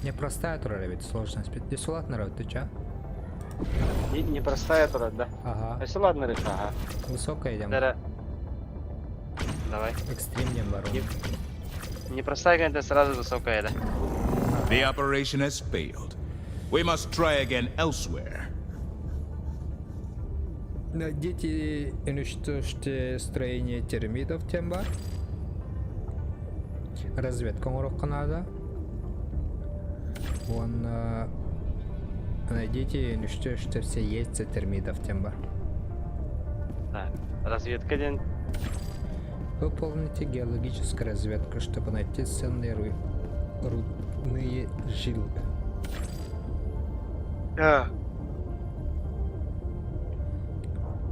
Непростая тура ведь сложность. Бесплатно народ, ты чё? Непростая тура, да? Ага. Если ладно, реша, ага. Высокая идем. Давай. Экстрим не бару. Непростая, конечно, сразу высокая, да? The operation has failed. We must try again elsewhere. Найдите и уничтожьте строение термитов, темба. Разведка урок надо. Вон найдите и уничтожьте все яйца термитов, темба. Так, разведка день. Выполните геологическую разведку, чтобы найти ценные рудные жилы.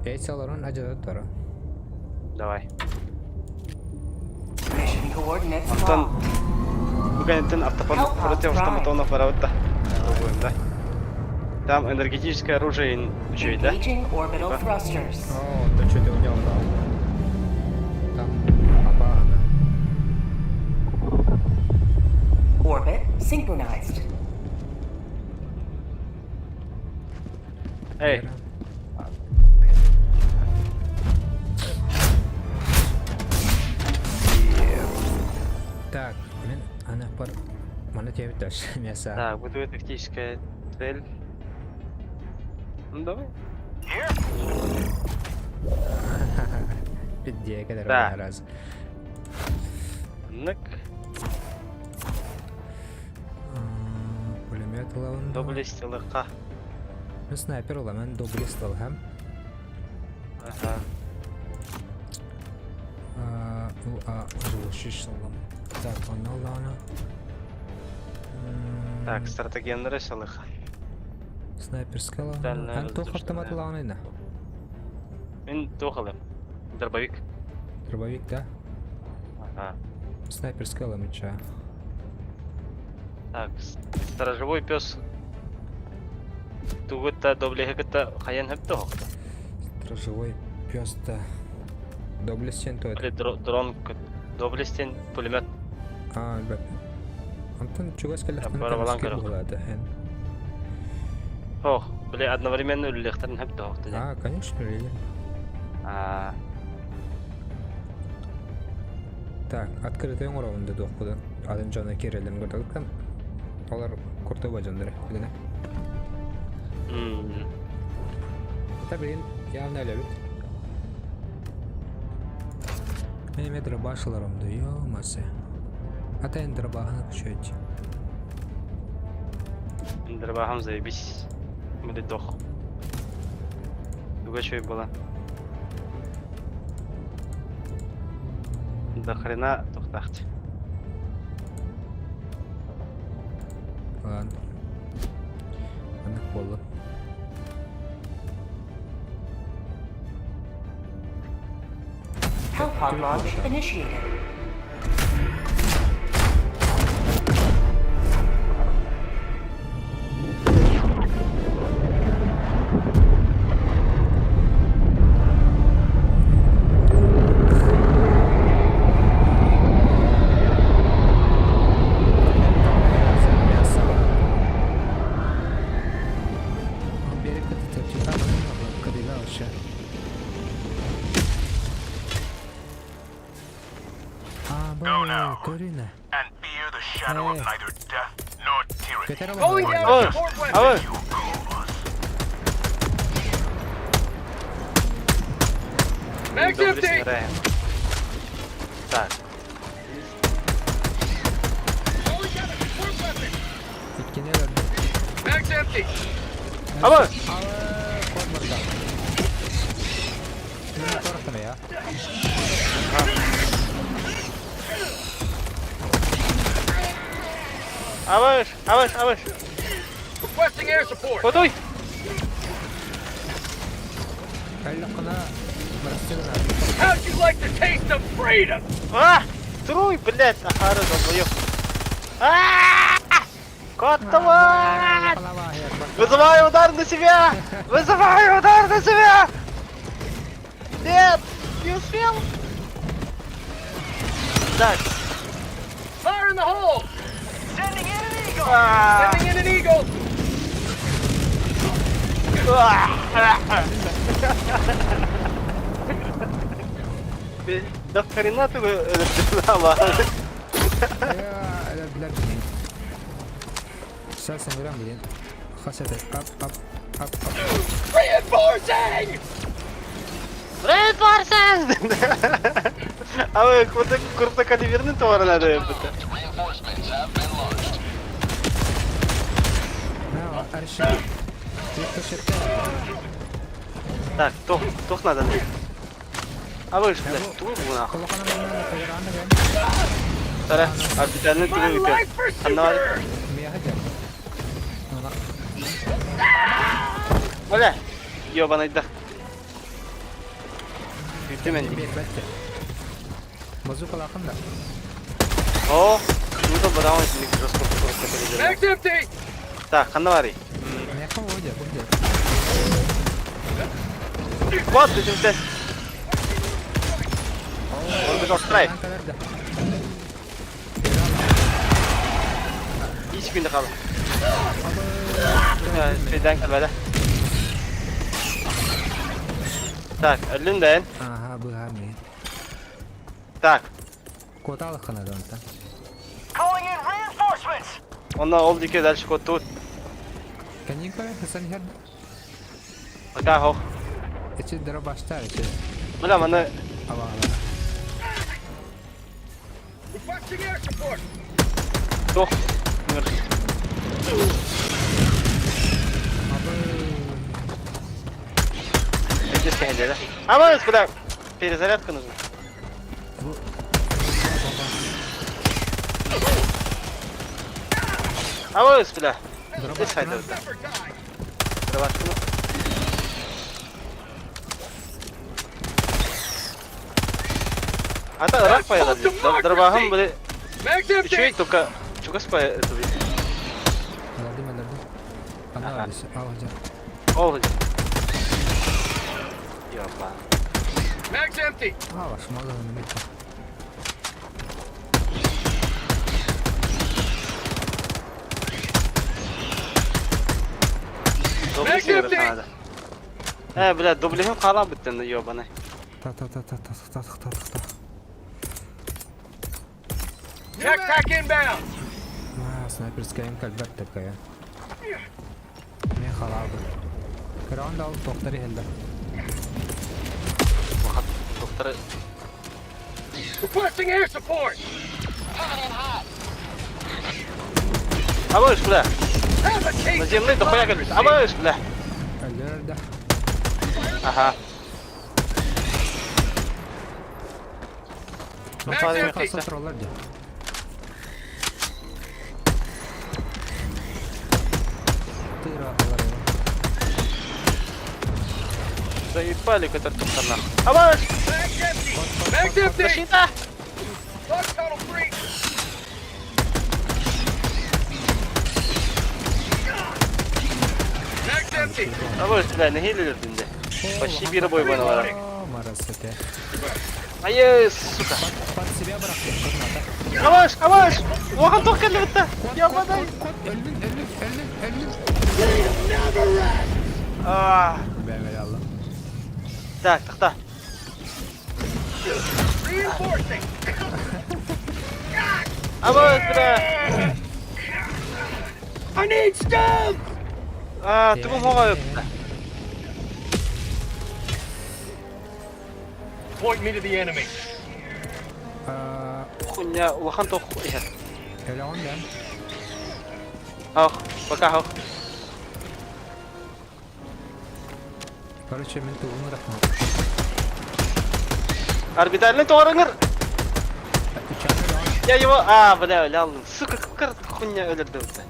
Яйцаларын ажырата тора. Давай. Mission coordinates Антон, locked. бүгін против автоматонов воровать-то. Пробуем, да? Там энергетическое оружие учить, да? Engaging orbital thrusters. О, ты что ты унял, да? Там опасно. Orbit synchronized. Эй, Так, она пар... Mana тебе тоже мясо. так, будет тактическая цель. Ну давай. Пидья, когда Да. раз. Нык. Пулемет лаун. Доблесть лыка. Ну снайпер ламан доблест лхам. Ага. Живущий лам. Так, он лауна. Так, стратегенный лыка. Снайперская лауна. Дальняя Антох воздушная, автомат да. лаунина. Мен тухалым. Дробовик. Дробовик, да? Ага. Снайперская ламыча. Так, сторожевой пес. Тугутта доблегата хаян хептох. Стражевой пёс-то. Доблестен то это. Или дрон доблестен пулемет. Да. Антон чугас калахтан Барабалан калахтан корок. была, да. Ох, бля, одновременно улехтан хептох. Конечно, Лили. Так, открытый уровень дедох куда. Один жана керелен гордалкан. Олар курты бажандыры, билene. Это, блин, явно любит. Менеме дробашыларымды, ё-масы. Атайын дробаханы күшөйт. Дробахам заебись. Буде дох. Дуга чой была. До хрена тухтахт. Ладно. Она пола. Hellpod launch initiated. Берег это типа когда вообще. Go now. Корина. And fear the shadow of Hey. neither death nor tyranny. Кетера Ой, бабай. ой. Так, Иткенелер. абы! Код морда. Ну, коротко я. Абыш, абыш, абыш! Готуй! Кайлакана. Марастигана. How'd you like the taste of freedom? Труй, блядь, ахара долбоёб. Котова! Вызываю удар на себя! Вызываю удар на себя! Нет! Не успел! Так, Fire in the hole! Sending in an eagle. ده كاريناتو ama. Ya öldüler beni. Sen gören bilin. Haset et. Up. Reinforcing. Red Varsen! Ama kurta kaliberinin tuvarına yaptı. Ne var? Her şey. Bir köşette. Так, тох надо. А вы же, блядь, тур нахуй. Kulakana benden federanı ben. Tara, orbitalini My turuyor. life Anlamadım. pursuer. Mia hadi. Ona Öyle. Yo bana iddia. Bitti ben. bir bekle. Bazuka lakında. О, ну то браво, не микроскоп просто передел. Mag's empty. Так, ханавари. Ne kavga oluyor burada? Вот, этим здесь. Orbital strike. Ben kadar da. Hiç günde kaldı. Şeyden gel böyle. Так, elinden. Aha bu her ne? Так, Kotalı kanadı ondan. Calling in reinforcements. ondan oldu ki дальше код тут. Kendin koy Hasan her. Пока hoch. İçi dara başlar içi. Bula bana Hava. Requesting air support. Doch. Здесь kendine. Ama bula. Перезарядка нужна. Ama bula. Здесь хайдер. Never die. Дробашкину. Ата рак поела. Дробахом были. Mag's empty. Чуть только. Чука спая это. Öldüm. Ana var işte. Al hocam. Oldu. Yapma. Mag's empty. Ha var şumalı önüme. Dobli sigara sana. Bля, doblihim kalan bittin yobana. Ta. Backpack inbound. Ha sniperskayım kalbet tepka ya. Ne haladı. Kıran da doktori helde. Doktor. Requesting air support. Ama bля. Have a taste. На земле дохуя говорит. Ama bля. Öldüler de. Aha. Mag's Fazla empty. Kasa trollar diyor. Tira alır ya. Заебали к этому нахуй. Ama Mag's empty. Mag's empty. защита. Bug tunnel free. Mag's empty. Ama bля, ne hilelirdin de. Почти bir boy bana var. Marasete. Ay suka. Pat себя bıraktı. Yavaş. Oha tok geldi bitti. Yapma dayı. Öldün. Ah. Ben ver Allah. Так. Reinforcing. Ama bля. I need stim. Tüm hava yok. Point me to the enemy. Хуйня, улахан тох. Öyle ondan. Пока hoch. Короче мен туğunu rakma. Орбитальный туарыңыр. Uçağına devam. Я его... бля, öyle aldım. Сука, какая хуйня öldürdü bitti.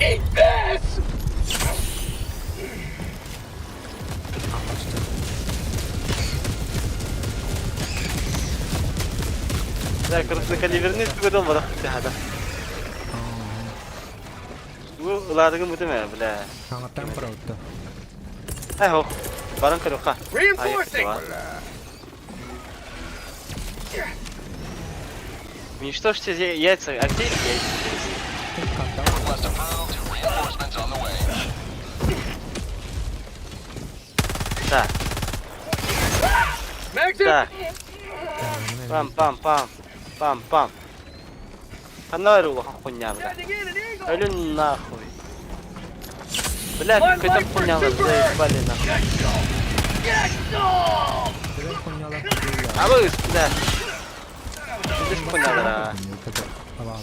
Eat this. Да, крупнокалиберный түгел болмады. Hadi. Bu uladığın bu deme bля. Kanattan provoktu. Hoch. Barın kırık ha. Reinforcing. Уничтожьте яйца, а где яйца? Tek kanta. Request approved. Reinforcements on the way. Да, Max да. empty. Пам. Фонарь улахан хуйня, бля. Sending in an eagle. Ölün нахуй. Бля, какой-то хуйня заебали нахуй. Get some. Direkt Konyalar gidiyorlar. А вы, бля. Здесь хуйня, да. Kötü. Havalı.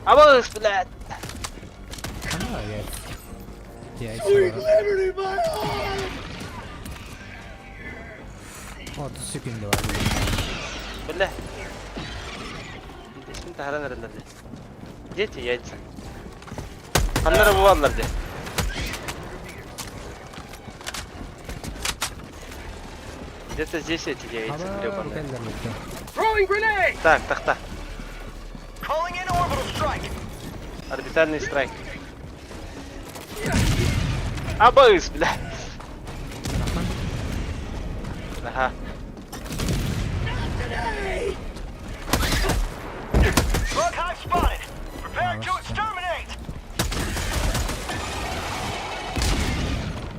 А вы, блядь. Kanka gel. Ya Sweet içi var. liberty, my arm. 30 sekunda var. Бля. Şimdi hala nerelerde? Дети яйца. Аннары бувалар де. Где-то здесь эти яйца Hava гребаные. geldiler lütfen. Throwing grenade. Так. Calling in orbital strike. Орбитальный страйк. Абыс, бля. Ага. Bug hive spotted. Prepare to exterminate.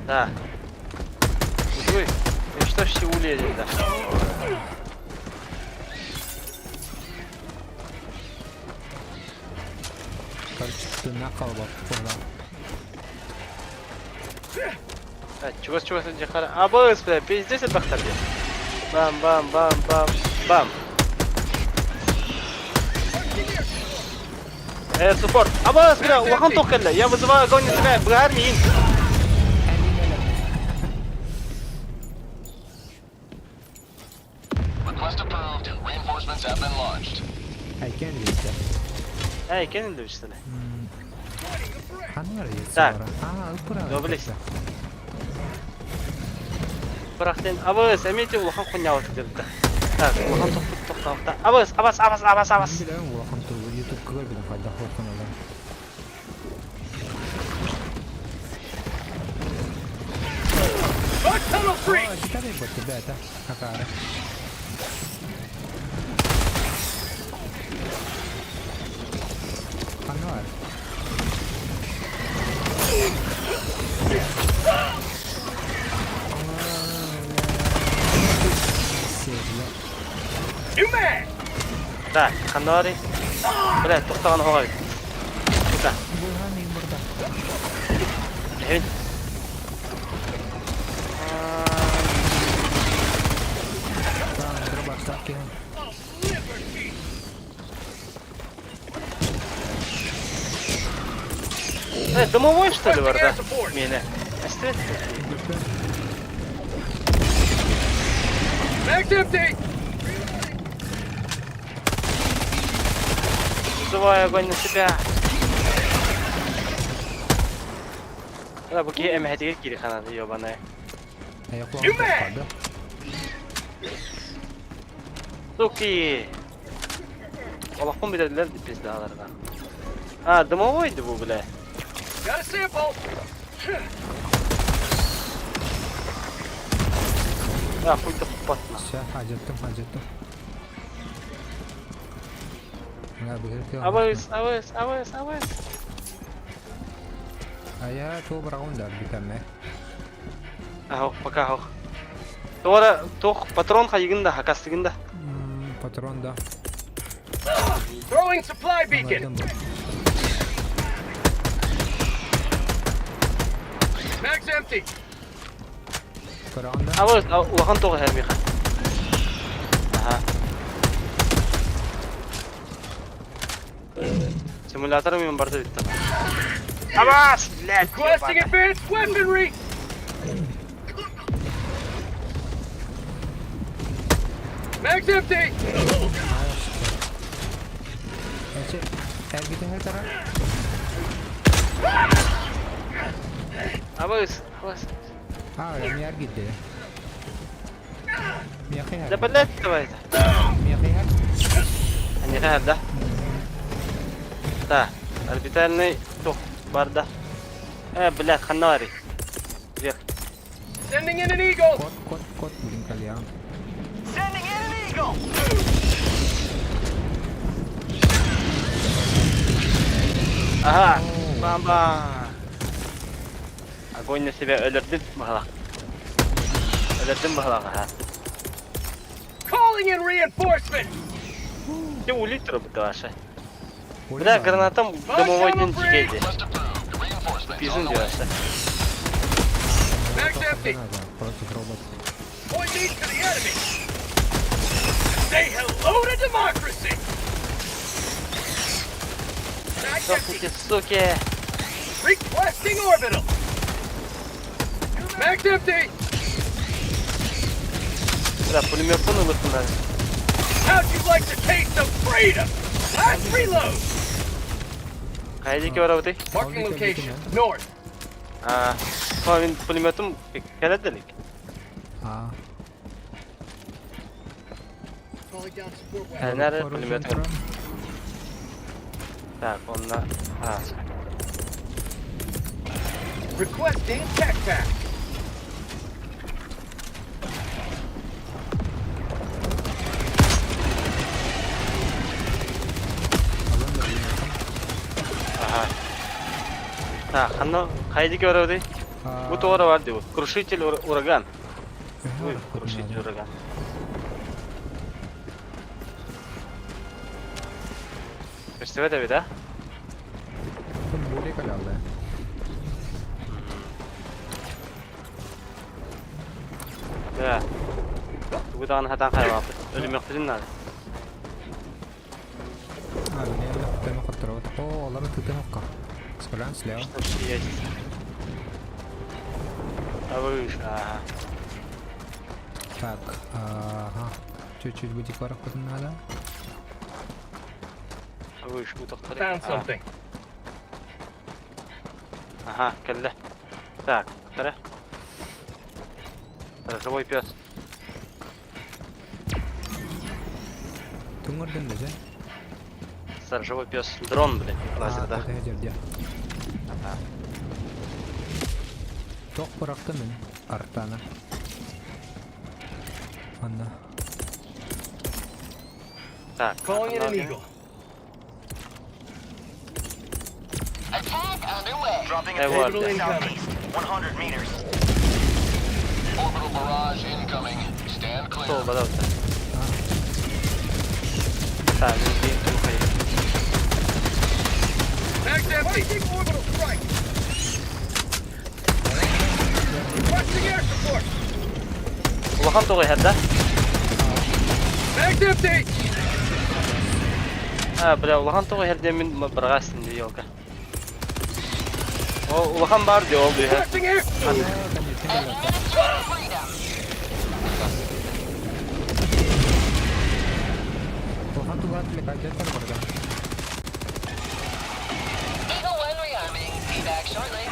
Да. Вы, уничтожьте улей, да. Yukarı çıktığına kal bak burada. Чего жахара? Абыс, бля, пиздец это бахтар, бля. Бам. Суппорт. Абыс, бля, улахан токкалла. Я вызываю огонь на себя. Бгармин. Request approved. Reinforcements have been launched. Erken geçti. Эй, кенин дөштеле. Hani var ya? Так. Ha, ıpıra. Доблесть. Брахтен, абыс, әмете улахан хуйня отып деді. Так, улахан тоқталықта. Абыс. Ben biliyorum bu akım turu. YouTube kıvır bile fayda korkun öyle. Bug tunnel free. Aa, kita rin ba't beta? Kakara. Ano var? Sevgiler. New man. Так, Ханари. Бля, тоқтаған оғай. Тута. Bu hani burada. Evet. Tamam, dur başla ki. Дымовой, что ли, варда? Меня. Оставь. Max empty. Вызываю огонь на себя. Да, bu ki emhetiye giri kanadı yobana. Ayaklarım kaldı. Суки. Allah'ım bilirler biz dağlardan. Ha, дымовойdu bu bile. Got a sample. Ya kuydu kupatma. Şey hacettim. Ya bir herif Avız. Ayağı tuh berawal bir tane. Aho, пока aho. Sonra toh patron kayığında hakastıgında. Patron da. Throwing supply beacon. Anladım bu. Max empty. Kırağında. Avız, ulan toh her miha. Aha. Simülatör muyum barda bitti. Avaz! Requesting advanced weaponry. Max empty. Gerçi her gidin her taraf. Avız. Ha öyle mi yer gitti? Mi yakayar? Da balet tawayda. Mi yakayar? Hani hada. Ta, orbitalny toh barda. Блядь, Ханари. Вверх. Sending in an eagle. Kot bugün kalian. Sending in an eagle. Aba. Огонь на себя ölürdün bahala. Ölürdün bahala ha. Calling in reinforcements! Где улитра бы ваша? Бля, гранатом домовой денчик. Request approved. Reinforcements on Пизун the way. делаешь. Mag's empty! Против робота. Point these to the enemy! Say hello to democracy! Mag's empty! Сохните, суки. Requesting orbital! Mag's empty! Бля, пулемётун улыттın lan. How'd you like the taste of freedom? Last reload! Kaydaki var abi. Marking location, north. Aa, benim pulемётum keledelik. Aa. Calling down support weapons. Nerede Corrosion pulемётum? from- Tak, onunla. Ha. Requesting tech pack. Aha. Так, оно kaydaki var abi. Aa, Bu doğru var diyor. Крушитель ураган. aha, Ой, bakın крушитель yani. ураган. Gösterme de bir daha. Bu buraya kaldı. Ya. Bu da hatan kayboldu. Ölüm yok dedin lan. Abi ne yaptığını kontrol. Oo, onları tutamadık. Скоранс лево. Что ж есть. А вы ж, ага. Так, ага. Чуть-чуть будикоров тут надо. А вы ж, вы доктор. Found something. Ага, келли. Так, доктор. Живой пес. Түңгірден де же? Живой пес. Дрон, блин, лазерда. Aa, жерде. Тоқ бырақты мен, арттаны. Анда. Так, Calling in an eagle. Attack underway. Dropping Hey, a what? orbital incoming. 100 meters. Orbital barrage incoming. Stand clear. Solda da olsa. Tamam, bir tur kayıp. Mag's empty. Fighting orbital strike. Requesting air support. Ulan toğu herde. Mag's empty. Ha, bile ulan toğu herde min bırağasın diyor yolga. O ulan var diyor oluyor. Requesting air. Tuhan tuh buat klik aja kan bergan. Eagle 1 rearming. Be back shortly.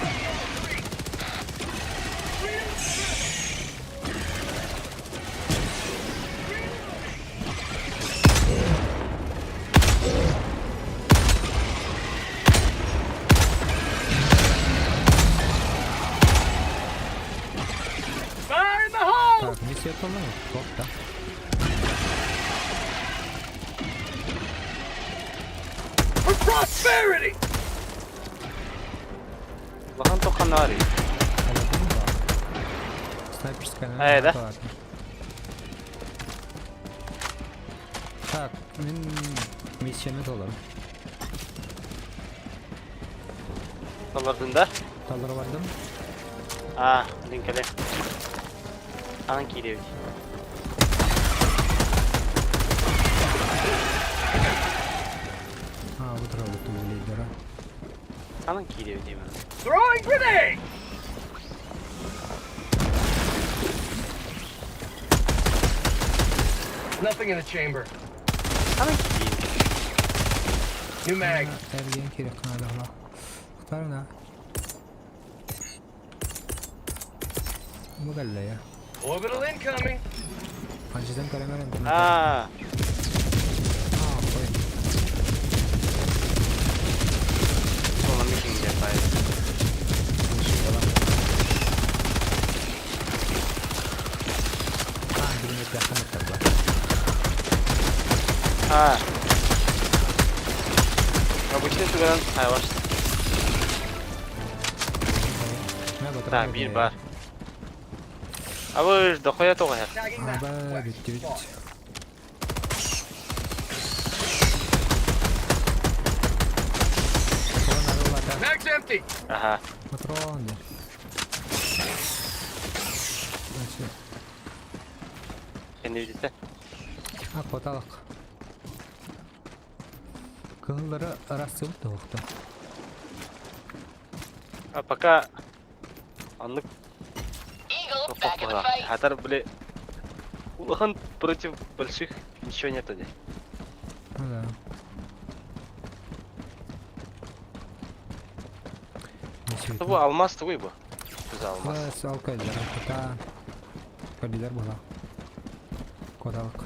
Fire in the hole. Tak, misi yapalım mı? Çok da. For prosperity. Ulan toğu ne arıyor? Anladın mı? Sniper scanner. Evet. Tak, misyonumuz olalım. Dolardın da. Tallara vardım. Ah, linkele. Hangi diyor? Ha, bu tarafa tuttu bu lidera. Hangi diyor diyeyim. Throwing grenade. Nothing in the chamber. Hangi diyor? New mag. Ergen kiri kanadı hala. Kurtarın ha. Bu galle ya. Orbital incoming. Panciden kalemeren. Ah, Aa, koy. sonra bir şey yapayım. Ha, birini yakın ettiler. Ah. Обычно ты говоришь, ай, ваш. Ha bir var. Abi dokoya tokoya. Tagging that. Aba bitti. Mag's empty. Aha. Patron. Значит, Kendi bilirsen. ha kotalak. Kılları arası tavukta. Ha пока anlık Eagle, back in the попала. fight. Хатар были улахан против больших ничего нету здесь. Ну да. Ничего. Это bu алмаз твой bu. Güzel алмаз. Ва, салкайлар. Кота. Калилар була. Kotalak.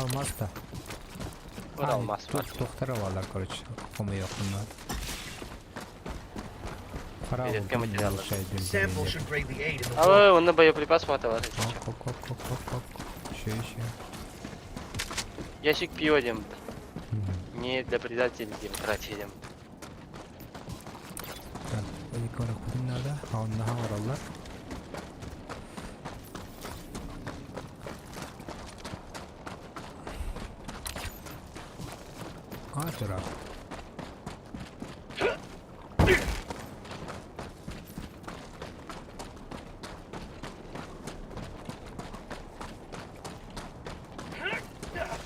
Olmaz da. Bu da алмаз var. Doktora varlar короче. Kafamı yok bunlar. Para Belirtge materyaller. Sample should greatly aid in the Abi onda боеприпас хватало. Hop. Şey. Ящик пива дем. Не для предателей демократии дем. İlk olarak bugün nerede? Havunda havalar. Dur abi.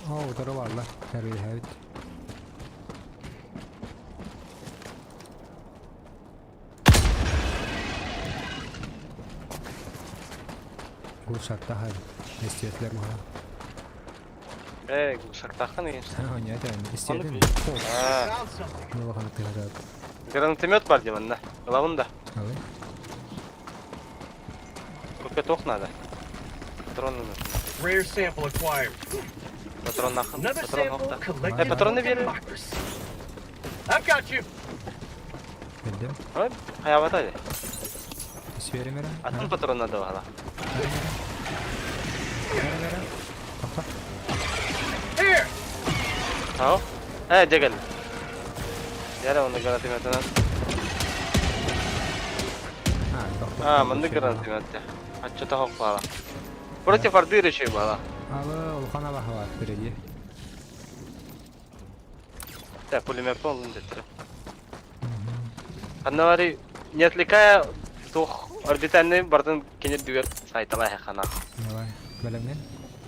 Odarı var lan. Terörü evet. Gurşakta hadi. İstiyetler mi ha? Шахтахан деген. Ha oynuyor da oynuyor. İstiyetler mi? Ha, found something. Ne bakalım tekrar. гранатомет бар деймін да. Главында. Abi. Көпке тоқ надо. Патрон нужно. Rare sample acquired. Патрон нахын. Another Патрон sample оқта. collected Патронны from берin. democracy. I've got you. Bildim. Ой, hayat hadi. İsverim veren. Atın patronuna da valla. Veren. Kafa. Here. Tamam. He gel. Yara onu granatometten al. Ha doktor. Ha, mındı granatometten. Açça ta hok valla. Против орды реши valla. Abi Ulkan'a bak var bireci. Да, пулемет он детре. Аннавари не отвлекая тух орбитальный бардын кенет дүгер сайтала хана. Ne var? Belemden.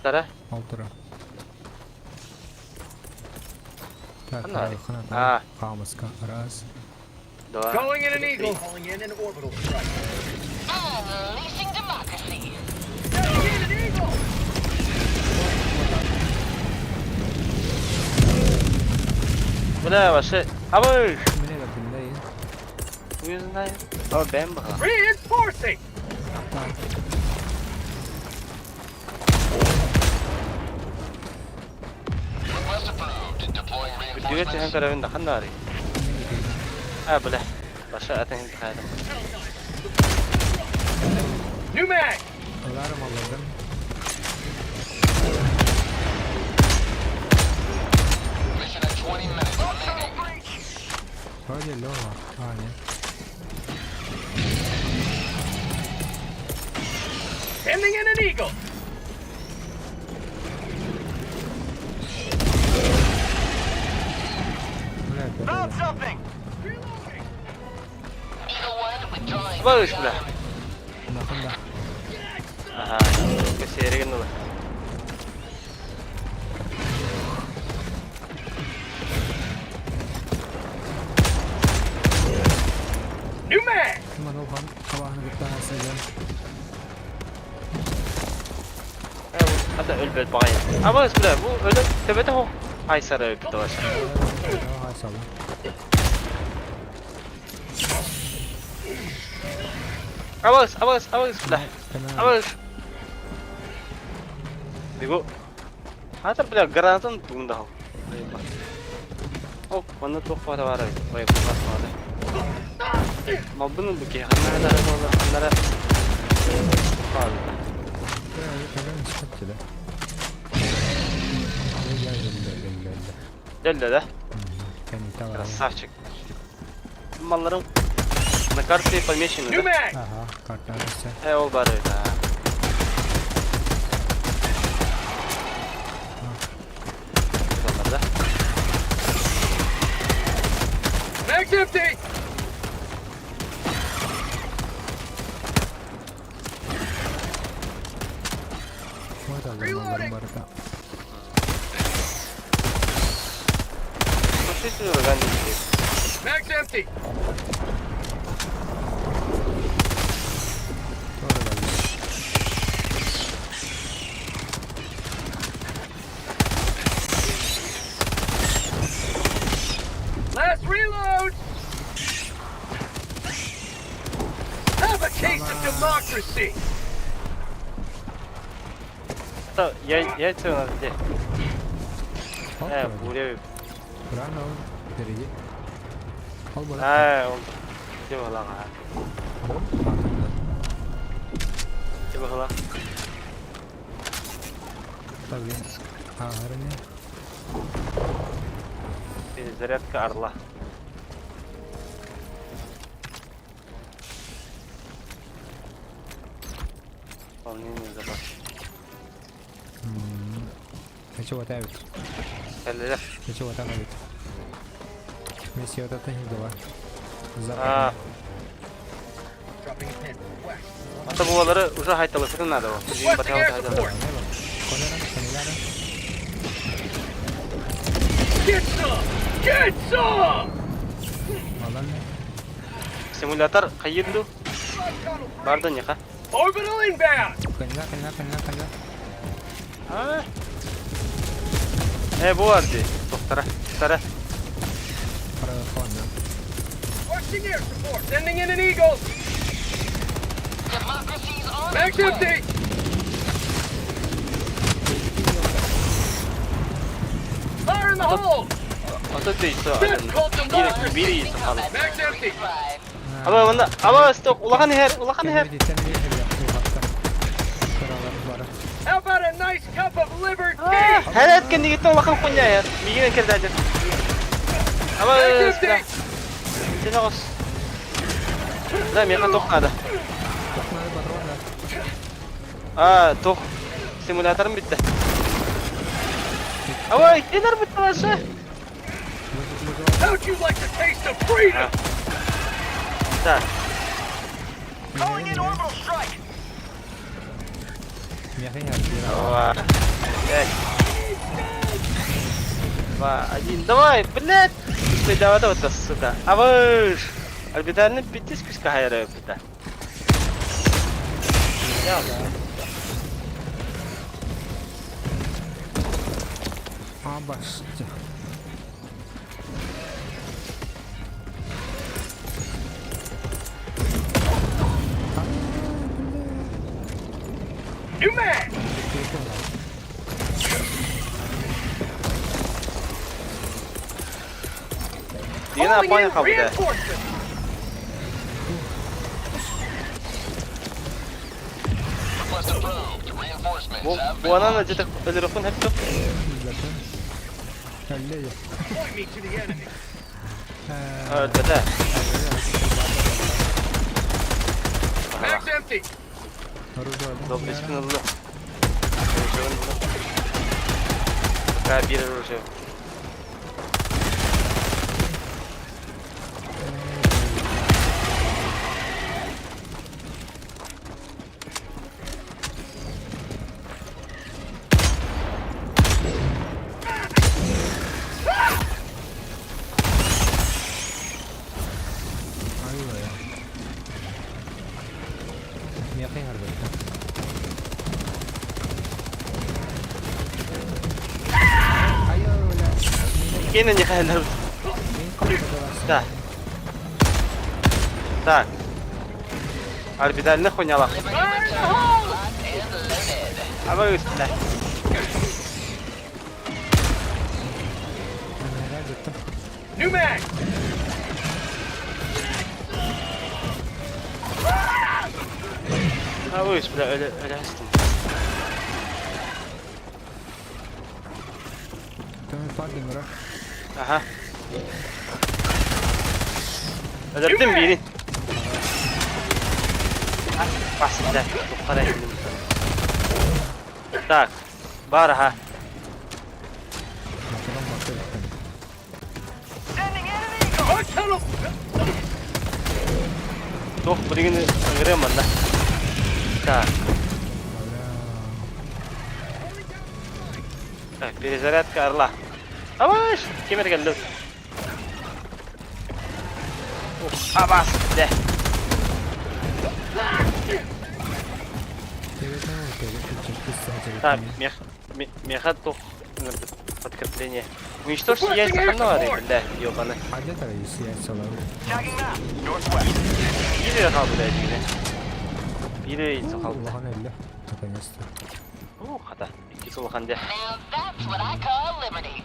Тара? Altıra. Так, Ana. kanat. Ha. Kamuska. Raz. Два. Calling in an eagle. Calling in an orbital strike. Unleashing democracy. Calling in an eagle. Buna başı. Abi. Bu ne yapayım dayı? Bu yüzünden. Ama ben bak. Reinforcing. Request approved. Deploying Dügür reinforcements. tehen karabında hanari. Ha bile. Başa atın hikayede. New mag. Alarm alırdım. Mission at 20 minutes remaining. Öyle lo var. Aynen. Sending in an eagle. Bu ne yapıyor? something. Eagle 1 withdrawing. Barış bile. Bakın da. Aha. Keseri gün olur. New mag. Aman Ulkan sabahını bir tanesi edeceğim. Hatta öl bel bakayım. Ama barış bile. Bu öyle tepede hok. Ay sarı öptü başa. Hay sağ olun. Abas bile. Abas. Digo. Hatta bile granatın bunda hok. Hok bana çok para var. Oy basmadı. Ama bunun bu ki hanlara hanlara. Kaldı. Böyle kalın çıkarttı da. Gel. Delle de. Kendi tavara. Biraz sağ çık. Mallarım. На карте помечено, New да? mag! Aha, kartlar ise. Ол бар öyle ha. Buralarda. Mag's empty! Şurada adamların barıda. Ну что это ураган не Mag's empty! Doğru geldi. Last reload! Have a taste of democracy! Это яйца у нас где? Al burayı. Буря. Buranın oğlum. Derici. Al burayı. Он. Где была? Altında. Где была? Tabii. Ahırı ne? Перезарядка орла. Выполнение запаса. Ты чего давит? Эллер. Ты чего там давит? Месси вот это не дала. А, Dropping a pin. West. ата булалары уже хайталышырын надо о. Жин Requesting air баталы support! Kolera, kanilere. Get some! Get some! Alan ne? Симулятор кайынду. Барды неха. Orbital inbound! Kanila. А. Bu vardı. Doktora. Doktora. Para fonda. Requesting air support! Sending in an eagle! Democracy's on Mag's empty! Fire in the hole! Отут 있어. That's called democracy! Biri 있어 바로. Mag's empty! Ama bunda ama stok ulağan her Sen bir yaptığı hatta. Karalar var. How about a nice cup of liberty? Her etken digit ulağan kunya ya. Bilgin kerdadır. Ama Mag's sıra. empty! Tinakos. Dah mereka tok ada. Tokları patronlar. Ah, tok. Simülatörüm bitti. Ama ikiler bitti aşağı. How'd you like the taste of freedom? Da. Calling in orbital strike! Мягкий harbi. Wah. Wah, один. Давай, блядь. Давай, вот сука. Авыш. Орбитальный битис писка хайра бита. Ya. Aa başladı. New mag! Dia Calling apa yang in kau dah? reinforcements! Request approved. Reinforcements have been Bu ana jadi telefon hep tu. Zaten. Öyle ya. Point me to the enemy! Dah. Mag's empty! Orada adam. Добрый скинул. Кабир уже. Ayva ya. Mягкий harbi. Ayo lah. Kena ni kan. Да. Так. Орбитальный хуйняла. Fire in the hole! А вы да. Neler gittim. New mag! А вы бля, öyle açtım. Tamam pardon bırak. Aha. Öldürdüm birini. Basitler. Doktora indim. Так. Бар ha. Bakalım bakıyor. Our tunnel! Dok birini ыңгыремын да. Так. Так, перезарядка орла. Аваш! Кемер geldi. Абас. De. Evet ne oldu? Так, меха тох. Подкрепление. Уничтожьте яйца Ханнавары, да, ёбаны. Hadi da iyisi salalım. Biri kaldı belki yine. Biri yayica kaldı. Allah'ın elle. Наконец-то. Hadi. İki solukan de. Now that's what I call liberty.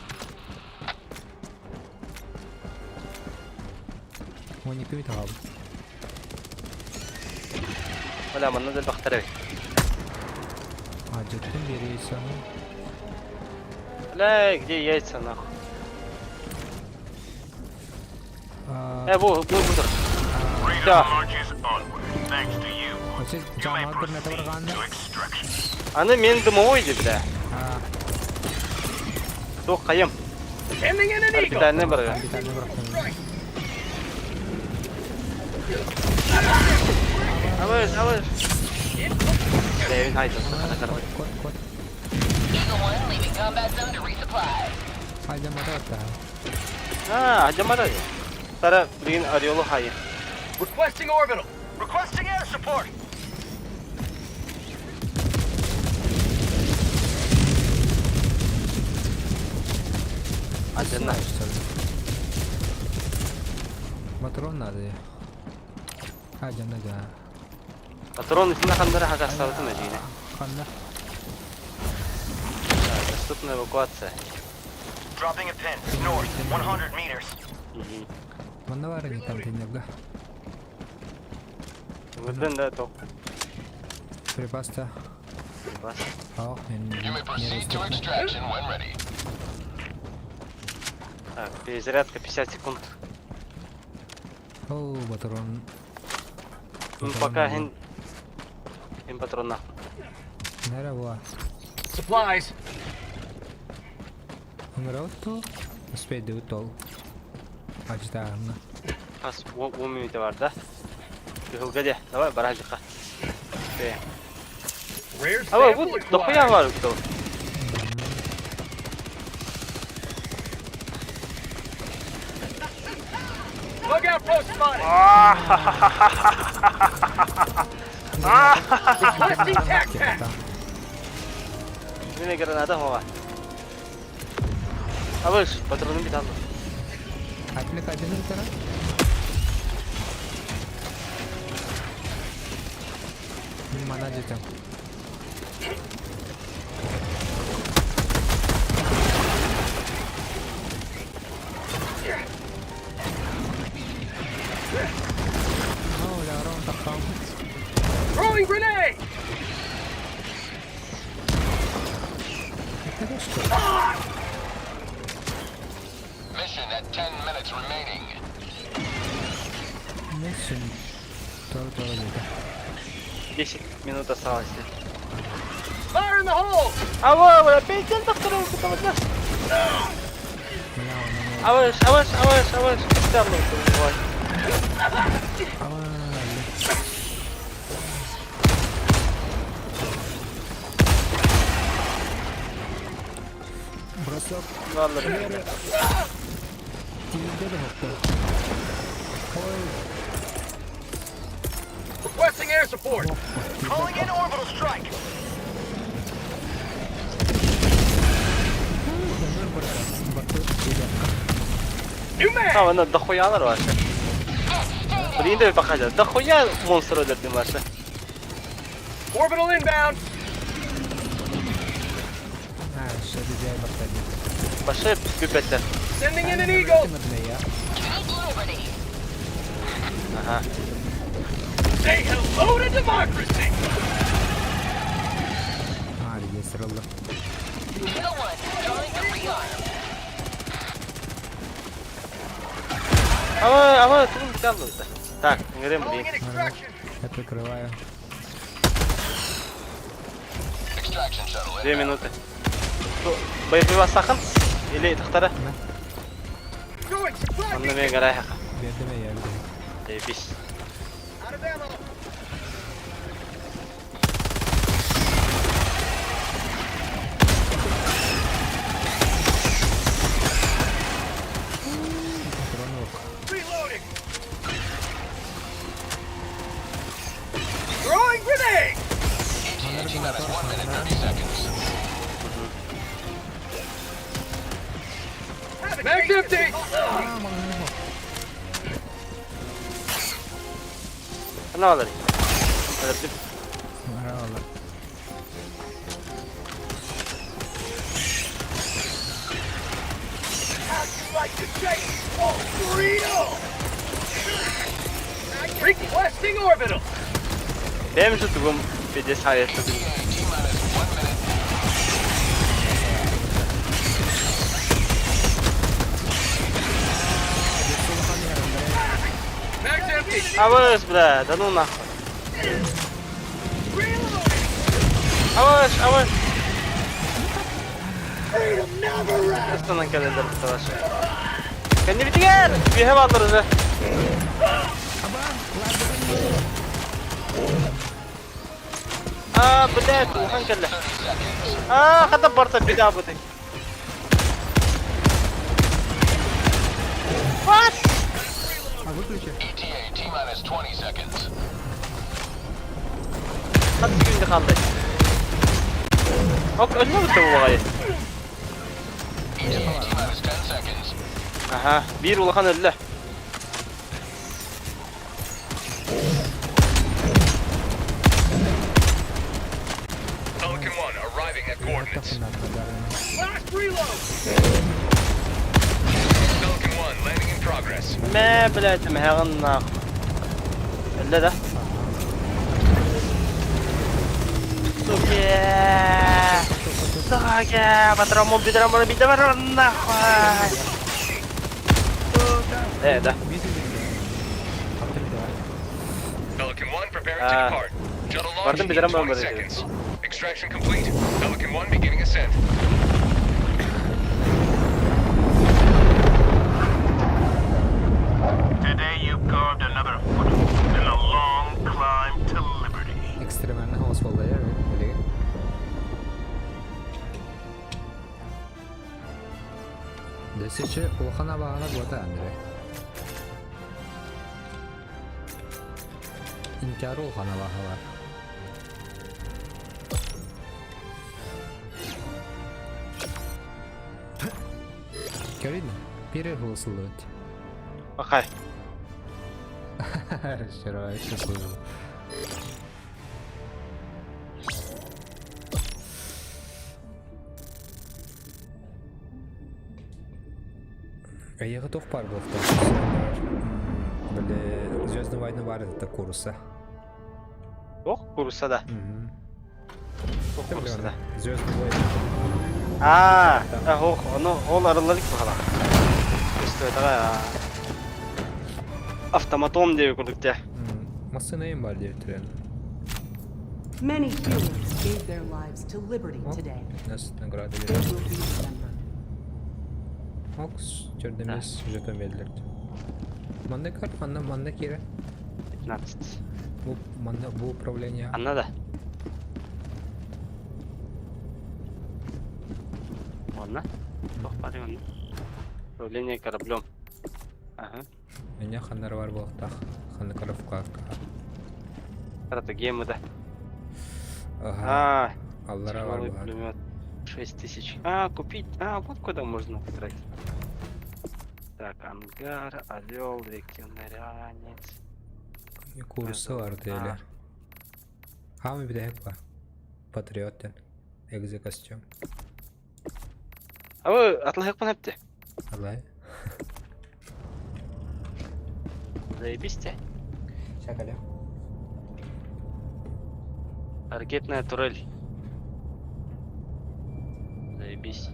12 bit aldım. Valla bana da baktırıyor. Acıktım bir insanı. La где яйца нахуй? Budur. Да. Siz canavardır ne kadar kanlı? Аны мен дымовой деп да. Тоқ қайым. Sending in an eagle! Орбитальный бір. Bir tane bıraktım. Аваш. Дэвин хайдын. Kod. Eagle 1 leaving combat zone to resupply. Haydi mata hatta. Hacamada. Tara birin arayolu hayır. Requesting orbital! Requesting air support! Acınlar. Patron nerede? Ha canına gel. Патрон içinde kanları hakarsavdı mecine. Kanlı. Доступна эвакуация. Dropping a pin. North, 100 meters. Bunda var ya контейнерда. Выдвин да тоқ. Припаста. Бас. Aa, You may proceed to extraction when ready. Так, перезарядка 50 секунд. Oo, patron. Ну пока хин патрона. Nere bu? Supplies. Умиротто. Успей да утол. Ачтаамна. Аз 10 минуты var da. Yılga de. Давай баражыка. Rare Ama sample bu acquired. dokuyan var burada. Bug outpost spotted! Requesting tac pack! Yine granada mı var? Alış, patronun bir tane. Atlı kadını tara. Mana jatım. Oh, yaron takam. Throwing grenade! Mission at 10 minutes remaining. Nesin? Doğru jatım. 10 минута осталось. Fire in the hole! Ава, бля, пейден doktoru kutamızda. Alış. Kitabını var. Aman Burası yok. Vallahi. TV'de de yoktu. Oy. Requesting air support! Calling in orbital strike! New man! Ha, bana dahuyalar var. Buraya da bir bakacağız. Dahuya monster öldürdüm varsa. Orbital inbound! Ha, şöyle bir bak tabii. Başka pipetler. Sending in an eagle! Ne ya? Liberty. Aha. Say hello to democracy! Hadi sıralım. Eagle 1 trying to rearm. Ama tutun bir tane oldu. Tak, ngırım Calling buraya. in extraction! Я прикрываю. Extraction shuttle 2 inbound. минуты. Боеприпас сақын? Или тақтары? Throwing supply Онда мен гарай хақа. Бердім я бердім. Заебись. out of ammo. Reloading. Throwing grenade. ETA T-minus 1 minute 30 seconds. Mag's empty. Ne alır? Öyle bir Eyvallah. How'd you like to taste all burrito? Requesting orbital. benim tuttuğum bir de sayesinde. ETA T-minus 1 minute. Mag's empty. Авось, бля, да ну нахуй. Reloading. Авось. Freedom never rests. Üstünden gelirler bu savaş. Kendi biti gel. Bir hev alırız ha. Блядь, ухан келді. Қада барса бида бұдай. What? ETA T-minus 20 seconds. Hadi şimdi kaldı. Ok, önüne mi tabu bakayım? ETA T-minus 10 seconds. Aha, bir ulakan öldü. Pelican 1 arriving at coordinates. Bunlar kadar. Last reload. Pelican 1 landing in progress. ما بلاد مهاغن ناخ. öldü de. Suke. Suke. Batramo bidramo bidamaro nahua. Da. Attı bir daha. Pelican 1 preparing to Ah. depart. Shuttle launch Vardım, in bir lira 20 mı seconds. Extraction complete. Pelican 1 beginning ascent. Today you've carved another foot in a long climb to liberty. Ekstremenli havas vallahi ya. Öyle. Desece Ulkan'a bağına burada Andre. İnkarı Ulkan'a bağı var. Görüyor musun? Biri hırsızlığı. Bakay. Şerefsiz hırsızlığı. Ехать в парк был в Были Звездные войны var это курса. Yok, kursa da. Yok, kursa da. Звездные войны. Yok, onu araladık bakalım. İşte ya. Автоматом diye kurduk diye. Masınayım var diye tren. Many heroes gave their lives to liberty today. Nasıl nagrat They ediyor? will be remembered. Ox, çördemiz jeton verilirdi. Manda kar, manda kira. 15. Bu управление. Anla da. Ладно. Yok, bari onu. Управление кораблем. Ага. Меня хандар var bu hafta. Hanı karafka. Стратегия да. Ага. Аллара var Тяжелый bu hafta. пулемет. 6000. Купить. Вот куда можно потратить. Так, ангар, орел, рекенерянец. Kursu vardı öyle. Ha mı bir de hep var. Patriot'ten. Egze kostüm. Атлах yapın hepti. Vallahi. Заебись те. Şakala. Ракетная турель. Заебись.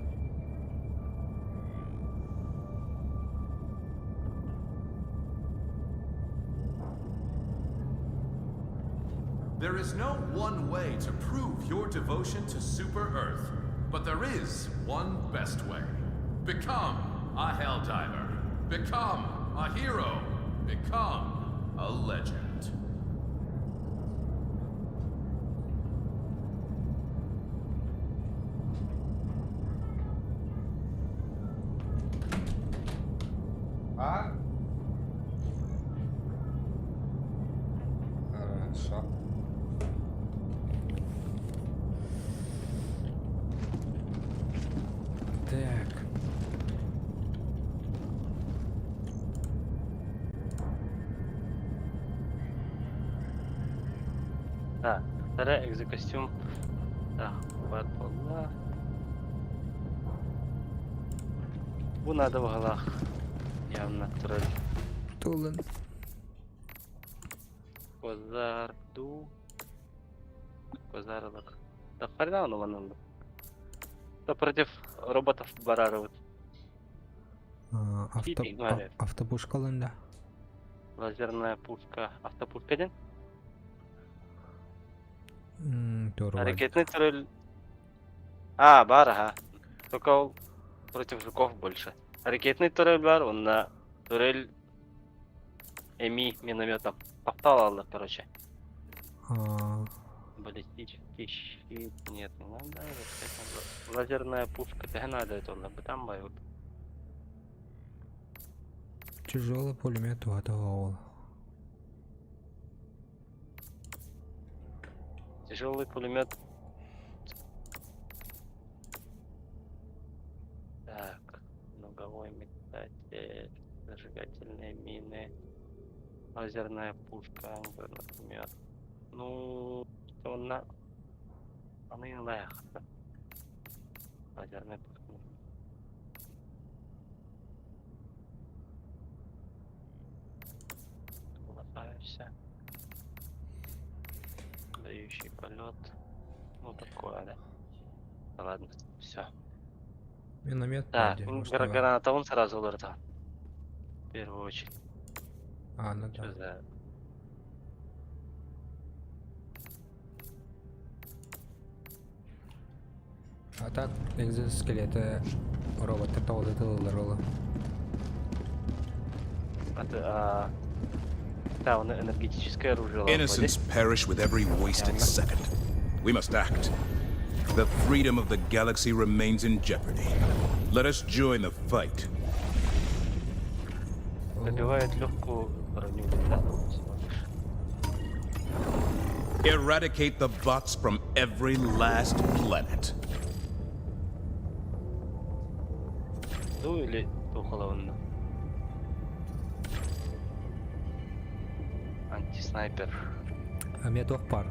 There is no one way to prove your devotion to Super Earth, but there is one best way. Become a Helldiver. Become a hero. Become a legend. А? Хорошо. Так. Так, вторая экзокостюм. Так, подполна. Bu надо в углах. Явно тролль. Тулен. Козарду. Козарлык. Да хрена он ванул. Да против роботов бараруют. Читы, говорят. Автопушка лында. Лазерная пушка. Автопушка один? Doğru. Ракетный тролль. А, бар, ага. Только он против жуков больше. Ракетный тролль бар, он на тролль Эми минометом. Попал, короче. Баллистический щит. Нет, не надо. Лазерная пушка. Да надо это, он там боют. Тяжелый пулемет готовил. Тяжелый пулемет. Так, многовой метатель, зажигательные мины, лазерная пушка, например. Ну, что на... Она не лягает. Лазерная пушка. Латаешься. Дающий полет. Ну такое, да. Да ладно, все. Миномет. Так, граната он сразу лорда. В первую очередь. А, ну Что да. за... А так, экзоскелеты роботы толды тылдырылы. Да, он энергетическое оружие. Innocents perish with every wasted second. We must act. The freedom of the galaxy remains in jeopardy. Let us join the fight. Добивает легкую броню, да? Eradicate the bots from every last planet. Ту или около он? Антиснайпер. А мне двух пар.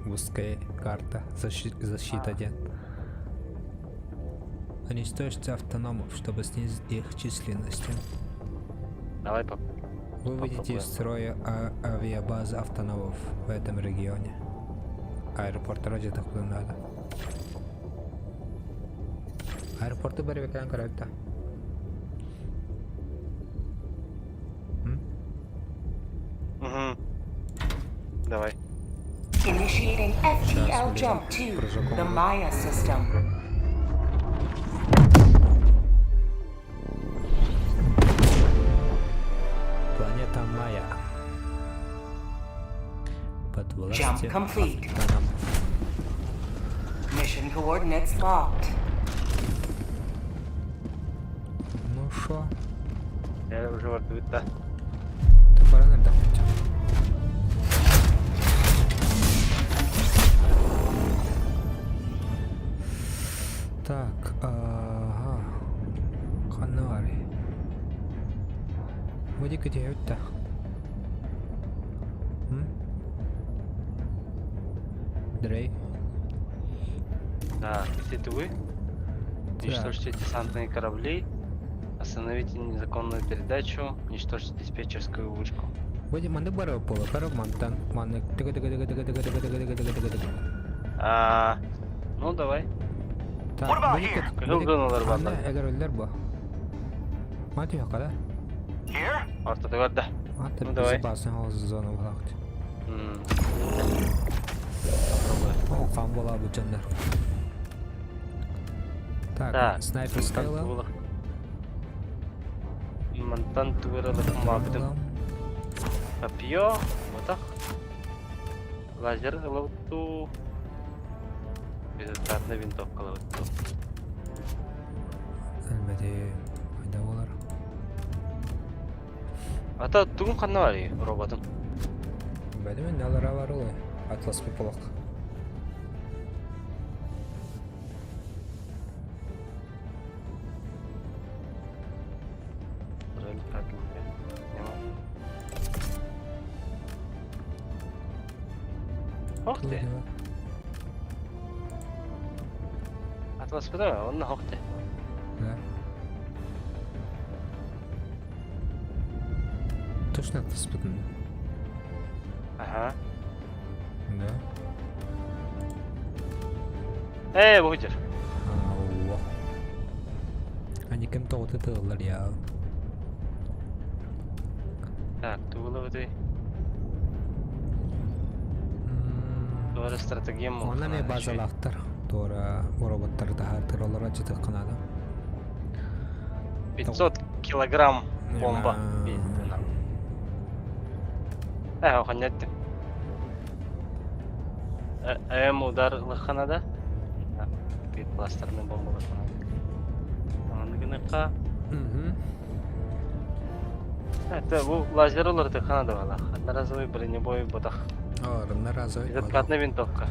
Узкая карта. Защита один. Уничтожьте автономов, чтобы снизить их численность. Давай попробуем. Выведите из строя авиабазы автономов в этом регионе. Аэропорт ради куда надо. Аэропорты барбекан корректа. Угу. Давай. Initiating FTL jump to the Maya system. Планета Майя. Под властью Jump complete. автономов. Mission coordinates locked. Ну шо? Я уже вот да. Ты пора надо. Так, ага. Ханари. Води где это? Дрей. Да, если это вы, уничтожьте десантные корабли, остановите незаконную передачу, уничтожьте диспетчерскую вышку. Води манды баро пола, короб мантан, манны. Ну давай. Так, води Кылгыналар Анда барлар. эгерөллөр бу. Мати якада? Here? Ортада гадда. Ата Ну, давай. безопасный зона влахт. О, kan bola bu canlar. Так, Так. снайпер скайла. Мантан тугера да мабдым. Копье, вот так. Лазер лауту. Безотказная винтовка лауту. Elbette fayda olar. Ата тугун канна бар и роботун. Bilmem nelere var oluyor. Atlas bir polak. Хохте. Atlas bir de onun hokte. Да. Точно Atlas butun. Aha. Да. Bu hıcır. Allah. Hani kim doğdu tığlar ya. Так, тугула вот и. Doğru stratejim mi? Ona me bazalaktır. Doğru bu robotları da her tür olarak ciddi kınadı. 500 килограмм бомба. Нема. Хонетти. Удар да? Бит кластерный бомбалар. Анныгыныка. Это bu лазерлар да Канада бала. Одноразовый бронебой ботах. Ağrımlar razı. Безоткатная винтовка.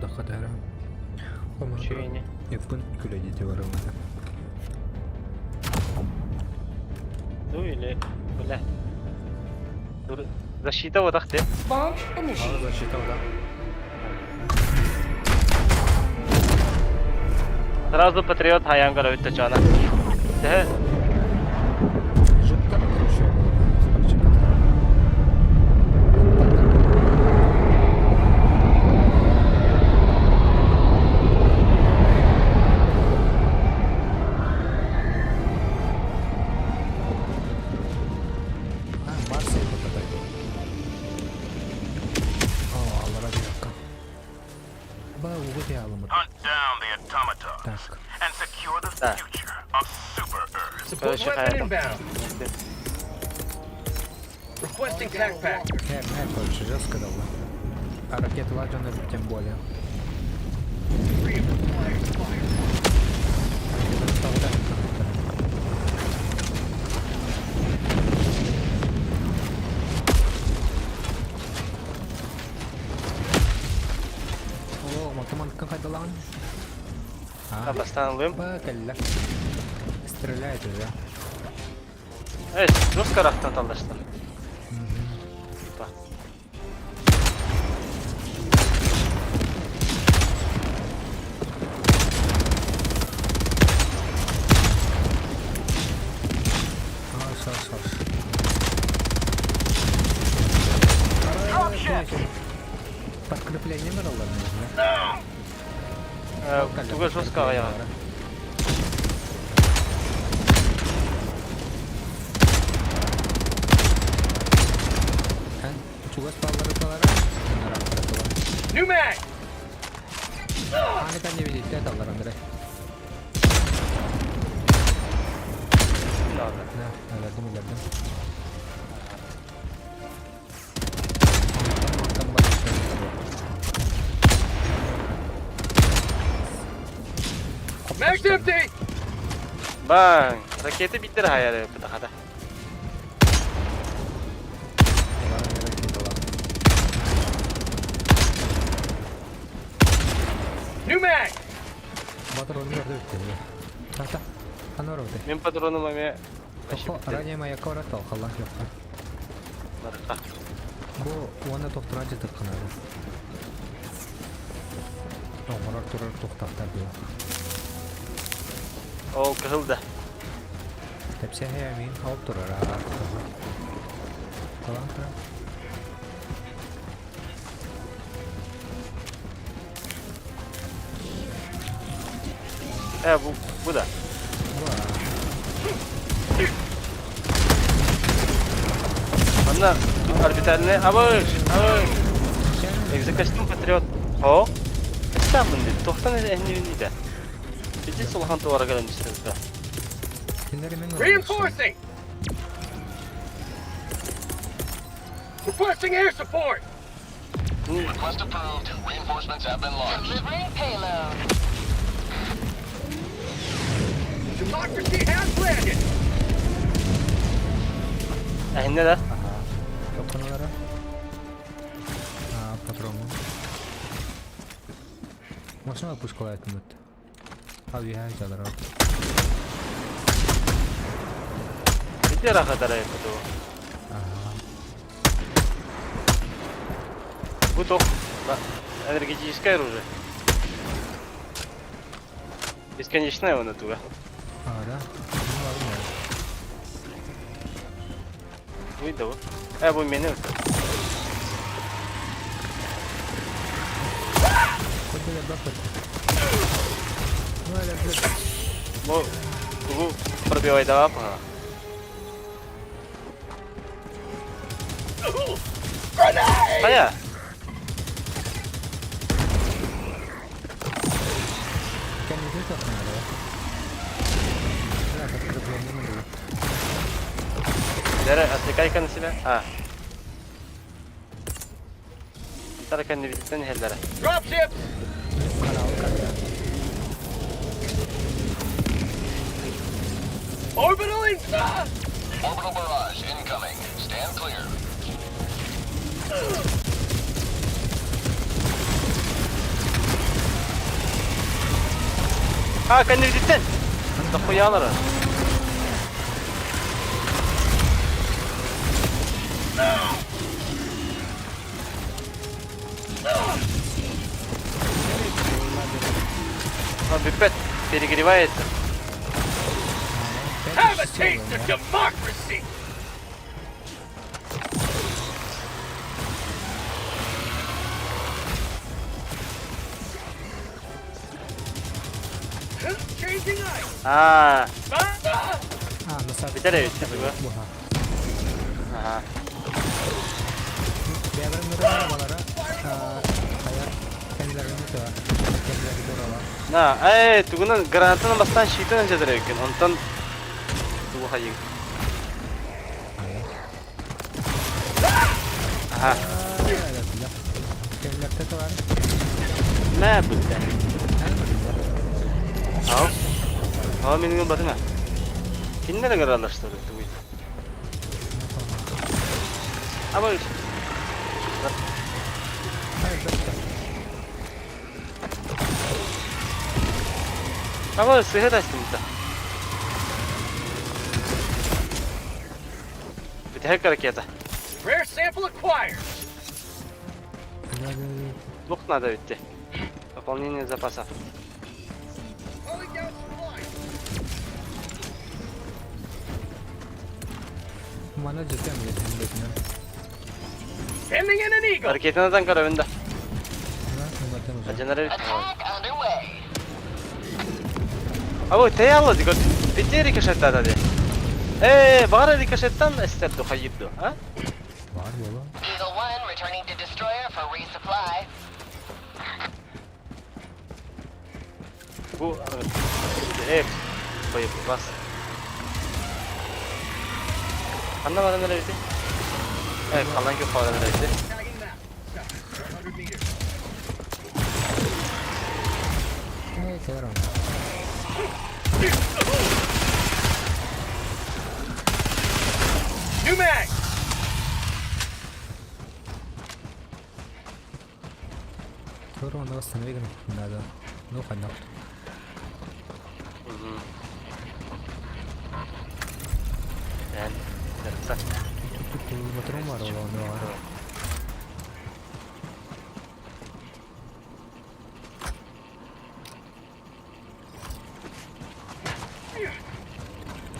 Da kadar. Ama Чуйни. yapın küleci var ama. Ну или, бля. Защита вот так ты. Launch initiated. Ağır защита da. Сразу патриот хаянга ровит чана. Да. Жутко хорошо. Hunt down the automatons Так. and secure the Ah. future of Super Earth. Support Короче, weapon хаятам. inbound. Requesting tac pack. Her короче, жестко дало. А ракеты ладжаны тем более. Three of the flyers fired. О, мотоманткан кайдалан. Восстанавливаем. Бакалла. Стреляет уже. Жестко рахтан талдаштар. Хош. Подкрепление миралар нужно. Туга жестко аяга. Чугас паллары талара. New mag. Hani kan ne bileyim tallar Andre. Ne, verdim. Mag's empty. Bang. Raketi bitir hayal bu daha da. New mag. Батыр onu gördü bitti. Tahta. Kanor oldu. Мен патронумами Ранее моя кората алхалла yok. нарqa. Bu ona toxturanca tıkkınarı. Oğurar durur toxtaqtar diyor. Ол кырылды. Tepsi heyemin alıp durur ha. Falan kıra. Bu da. Ладно, орбитальный. Авыш! Экзокостюм патриот. О? Там он dit. Тоқтан әнневін дейді. Биде солған туара кәлем істерді. Kimleri men Reinforcing! Requesting air support! Request approved. Reinforcements have been launched. Delivering payload. Democracy has landed! Әһінне də. Kapanalara. Patronu. Машина пушкалает мыт. Abi çalar abi. Bitte rahat araya kutu. Готов. Да. Энергетическое оружие. Бесконечная вон оттуда. Да? Ну ладно. Uydu bu. Bu beni öldü. Хоть я бахать. Ну это блядь. Bu пробивай давай. Kaya. Kendisi takmıyor ya. Biraz проблемы не было. Дара, отвлекай-ка на себя. Таракан не видит, не хелдара. Dropship! Orbital inside! Orbital barrage incoming. Stand clear. Kan ne viditten? Da koyanlara. Бипет перегревается. Have a taste of democracy! Changing ice! Ah, Nasıl? bir tane bitti bu. Bu ha. Aha. Devrim neden arabalara hayat kendilerini tutar. Kendileri doğru var. Tuğunun granatının bastan şiitin önce de yakın. Ondan tuğu hayın. Aha. Kendileri tutar. Ne bu da? Al benim batına. Kimlere kararlaştırdı tuğu? Ama Ama sıhhat açtım da. Bir tek harekete. Rare sample acquired! Лук надо идти. Пополнение запасов. Calling down supplies! Bana cidden mi yetin bekliyorum? Sending in an eagle! Hareketin atan kara önde. Zaten uzak. General. Attack underway. Abo teyalla diyor. Bitti rikoşet dedi. Bana rikoşetten isterdi hayırdı. Ha? Var baba. Eagle 1 returning to destroyer for resupply. Bu koyup bas. Anlamadım nereye bitti? Evet, falan yok falan nereye bitti? Tagging map. South, 100 meters. Sever onu. New mag! Sonra onda bastım ve günü. Nada. No kaynak. Yani, sen. Motorum var oğlum ne var?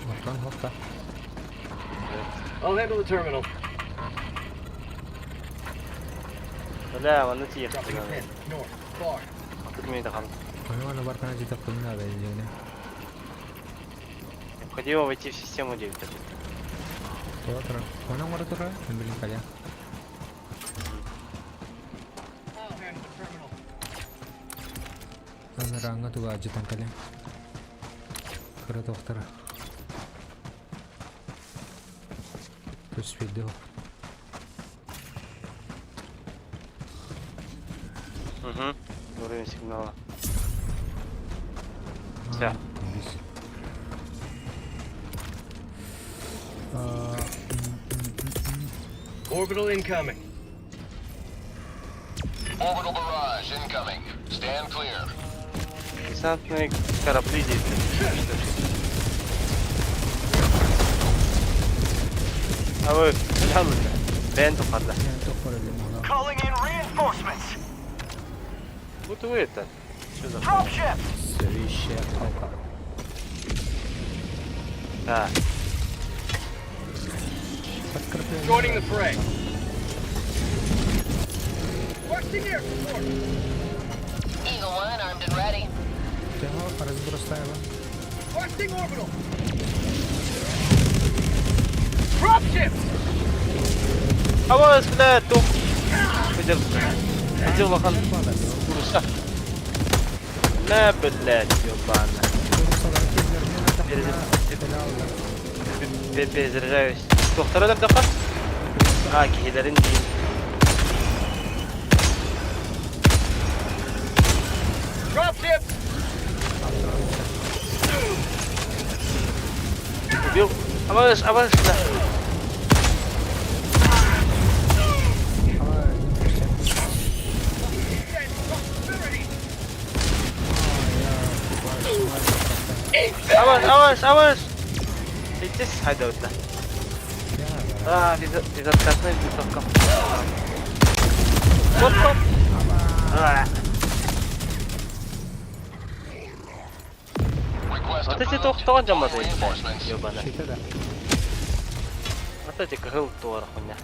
Hoplan hopla. I'll handle the terminal. لا وانا تيجي Dropping a pin. North. Far. ترمي دخل. Onu bana barkana cidden kullanıyor abi diyeceğine. Необходимо войти в систему 9. Otro. Una muerte otra vez. En Belén allá. أنا رانغ تو أجي تنقلين. كره دكتورة. بس فيديو. Уровень сигнала. Все. Orbital incoming. Orbital barrage incoming. Stand clear. Десантные корабли действуют. А вы глянули? Бен тухарда. Calling in reinforcements. Вот вы это. Что за... Dropship. Свищая палка. Да. Joining the fray. Requesting air support. Eagle 1 armed and ready. Тяжело, разбросаем. Requesting orbital. Dropship. Авось, блядь, тух. Иди в лохан. Курса. Не, блядь, ёбана. Перезаряжаюсь. Доктор öyle bir defa. Ha, kihilerin değil. Dropship. Yok. Avaz, avaz. Аваз, аваз, аваз. Иди, haydi öyle. Biz откатной винтовка. Вот, вот. Вот эти тоқтаған жамады ёбана. Вот эти крыл туар хуйня.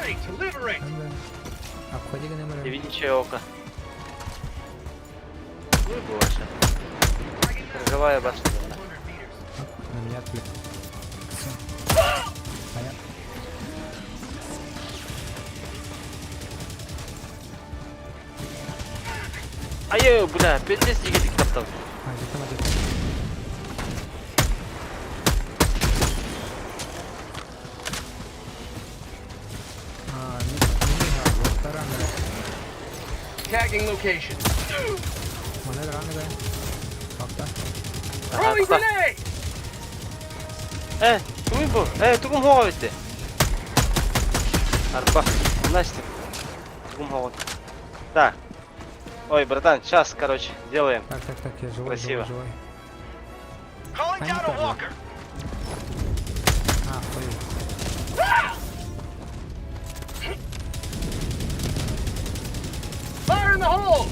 Ready to liberate. Обходи генерал. Не види око. Ой, боже. Живая башня. На меня отвлек. Понятно. Ай, бля, 5-10 yedik kaptan. Hadi tamam hadi. Tagging location. Mana run be. Hakta. Throwing grenade. Тугум bu. Тугум хоо өтте. Арба. Настя. Тугум хоо. Так. Ой, братан, сейчас, короче, делаем. Так, я живой. Красиво. Живой. Calling down a walker. Понял. Fire in the hole.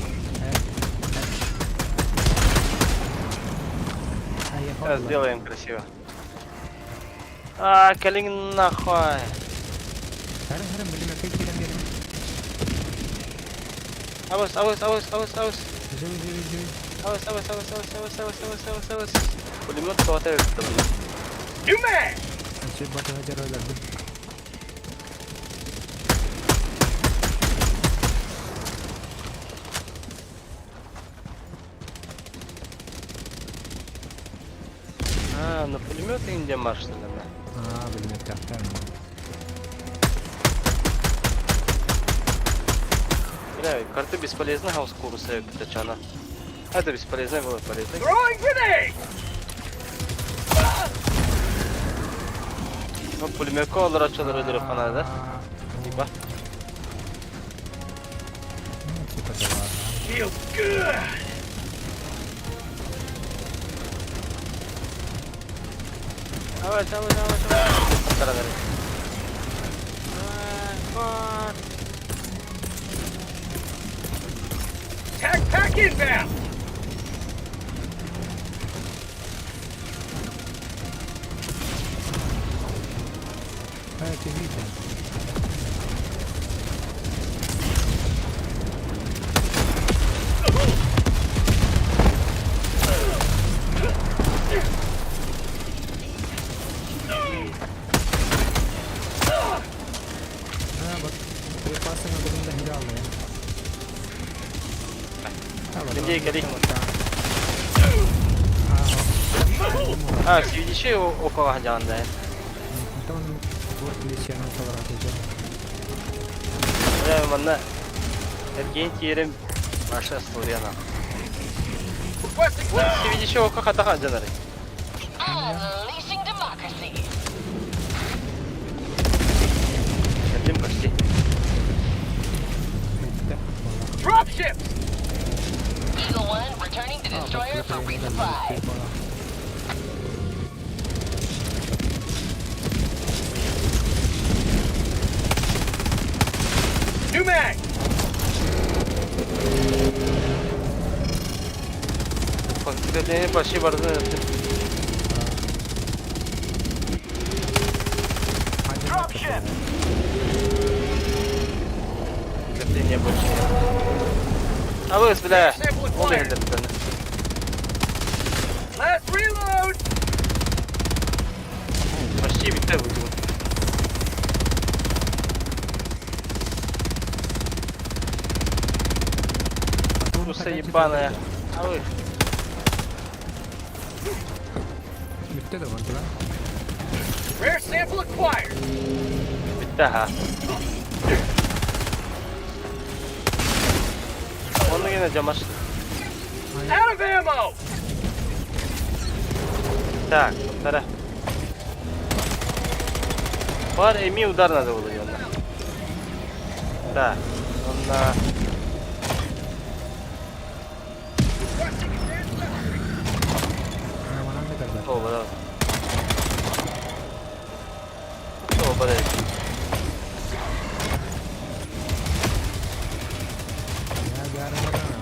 Сейчас сделаем красиво. Калин нахуй. Харам, блин, опять перемерим. Авось. Живи. Авось. Пулемет хватает. New man. Значит, боты задержали. На пулеметы Индия марш, наверное. Блин, это Бля, карты бесполезны, хаус курсы Китачана. Это бесполезно, было полезно. Throwing grenade. Ну, пулеметку алыр açılır öldürüp bana da. Типа. типа того. Feels good. Авось. Тарагары. Tag pack inbound. Это видно. جاي قريب سي دي شيء اوكا واحد عنده انت من بورت ليش انا صورت يا منا الجين تيرم ماشي استوري انا سي دي شيء اوكا خطا جنري Unleashing democracy. قدم كرسي Drop ships! Eagle 1 returning to destroyer for resupply. New mag! فكرتني باشي برضه Drop ship! فكرتني باشي ابو بسم مو بيهندل بدنا Last reload! باشي بيكتب وجود سيبانا يا ابو بتدور انت بقى Rare sample acquired! بتاعها والله هنا جمش Out of ammo! تاك ترى بار ايمي ودارنا دولة يلا تاك قلنا انا وانا عندك الباب هو بدأ هو بدأ يا جاري ورانا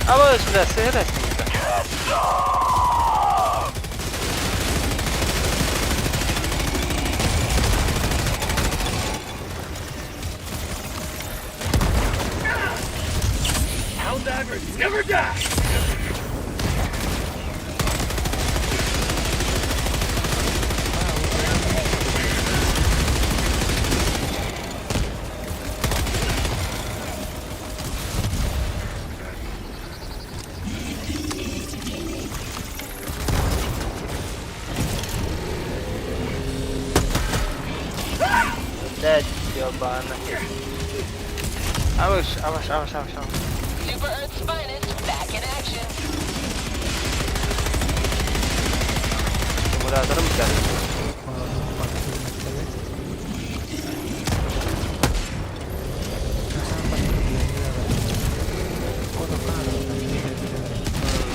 ابو ايش بدا سهلة Helldivers never die! لا يابا انا اوش اوش اوش اوش اوش Super Earth's finest back in action. مدادرة مدادرة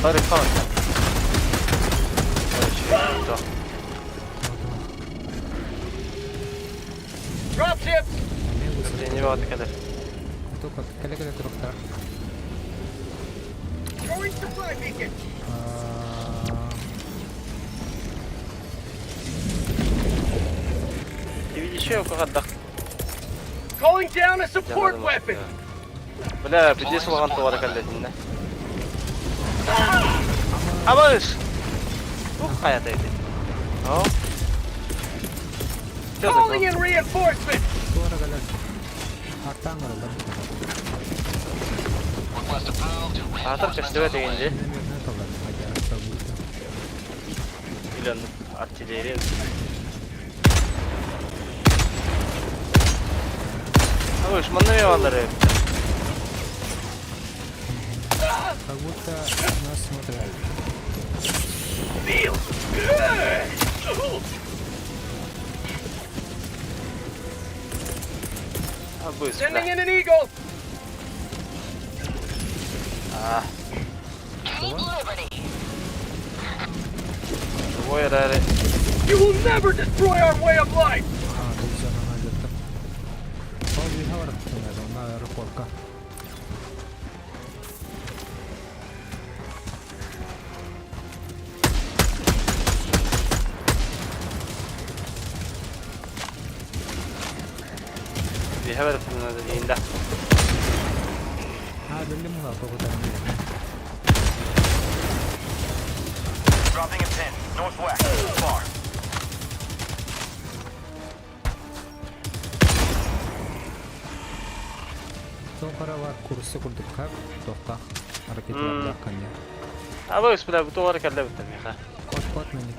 طارق فاضي Drop ship! يعني بعد كده توقف كده كده تروح تحت Throwing supply beacon! يجي شيء وكغدق Calling down a support weapon! بلا بدي اسمع انت ورا كلتنا ابوش اوه يا تيتي اهو Calling in reinforcements! ورا قلت هاتان ولا Request approved. اعتقد استويت ينجي انا طبعا حاجه سويتها الى ارتجيري ابوش منو والله ريب فقلت ناس متغير Feels good! ابوش Sending in an eagle! Keep Liberty. وين راري You will never destroy our way of life! دي انا ما جبت فوزي هورا ما رفوركا دي هبل في المدينة ده هذا اللي مو هاكو Dropping a pin. Northwest. Far. Sonra var kursu kurduk kar. Dokta. Hareket yapkan ya. Aba üstüne bu doğru kelle bitti mi? Kot menik.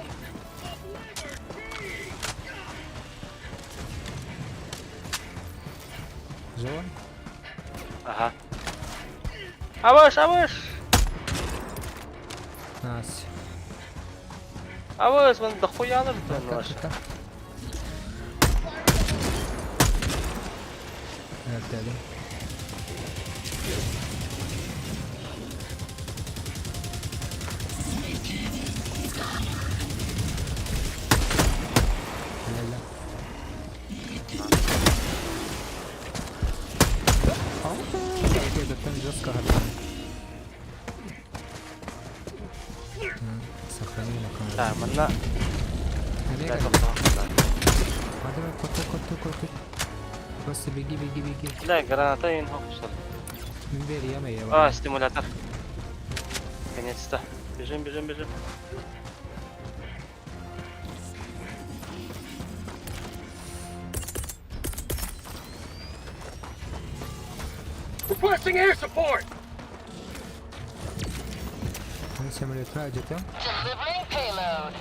Zor. Aha. Abaş. Nasıl? Abaş ben de koyalım bir tane. Evet dedim. Helal. Hareket ettim just kahretsin. Сохрани на камеру. Так, мана. Nereye Так, geldin? tamam. Hadi be kotu. Просто беги. Да, граната и инфокусор. Min ver yemeye А, bak. стимулятор. Наконец-то. Бежим. Requesting air support! Hani simülatörü acıtıyorum. Delivering payload.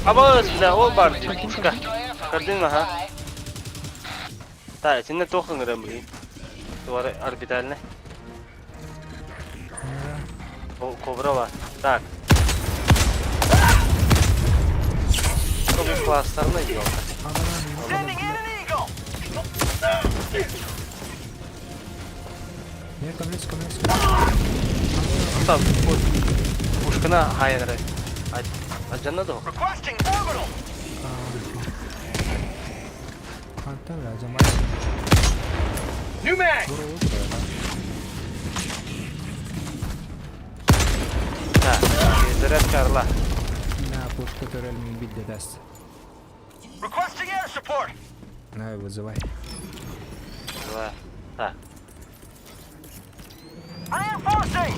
Abaş bile ol var. Puşka. Destroyer for Gördün mü ha? resupply. Так, içinde tokun блин. Duvarı orbitalne. O kobra var. Так. Kobra klaslarına gidiyor. Sending in an eagle! Niye kamyon? Tam puşkuna hayır. Acanna da o. Requesting orbital! Kantar lazım. New mag! Ha, gezdiret karla. На пушку турель бить даст. Requesting air support! На вызывай. Давай. Так. Reinforcing!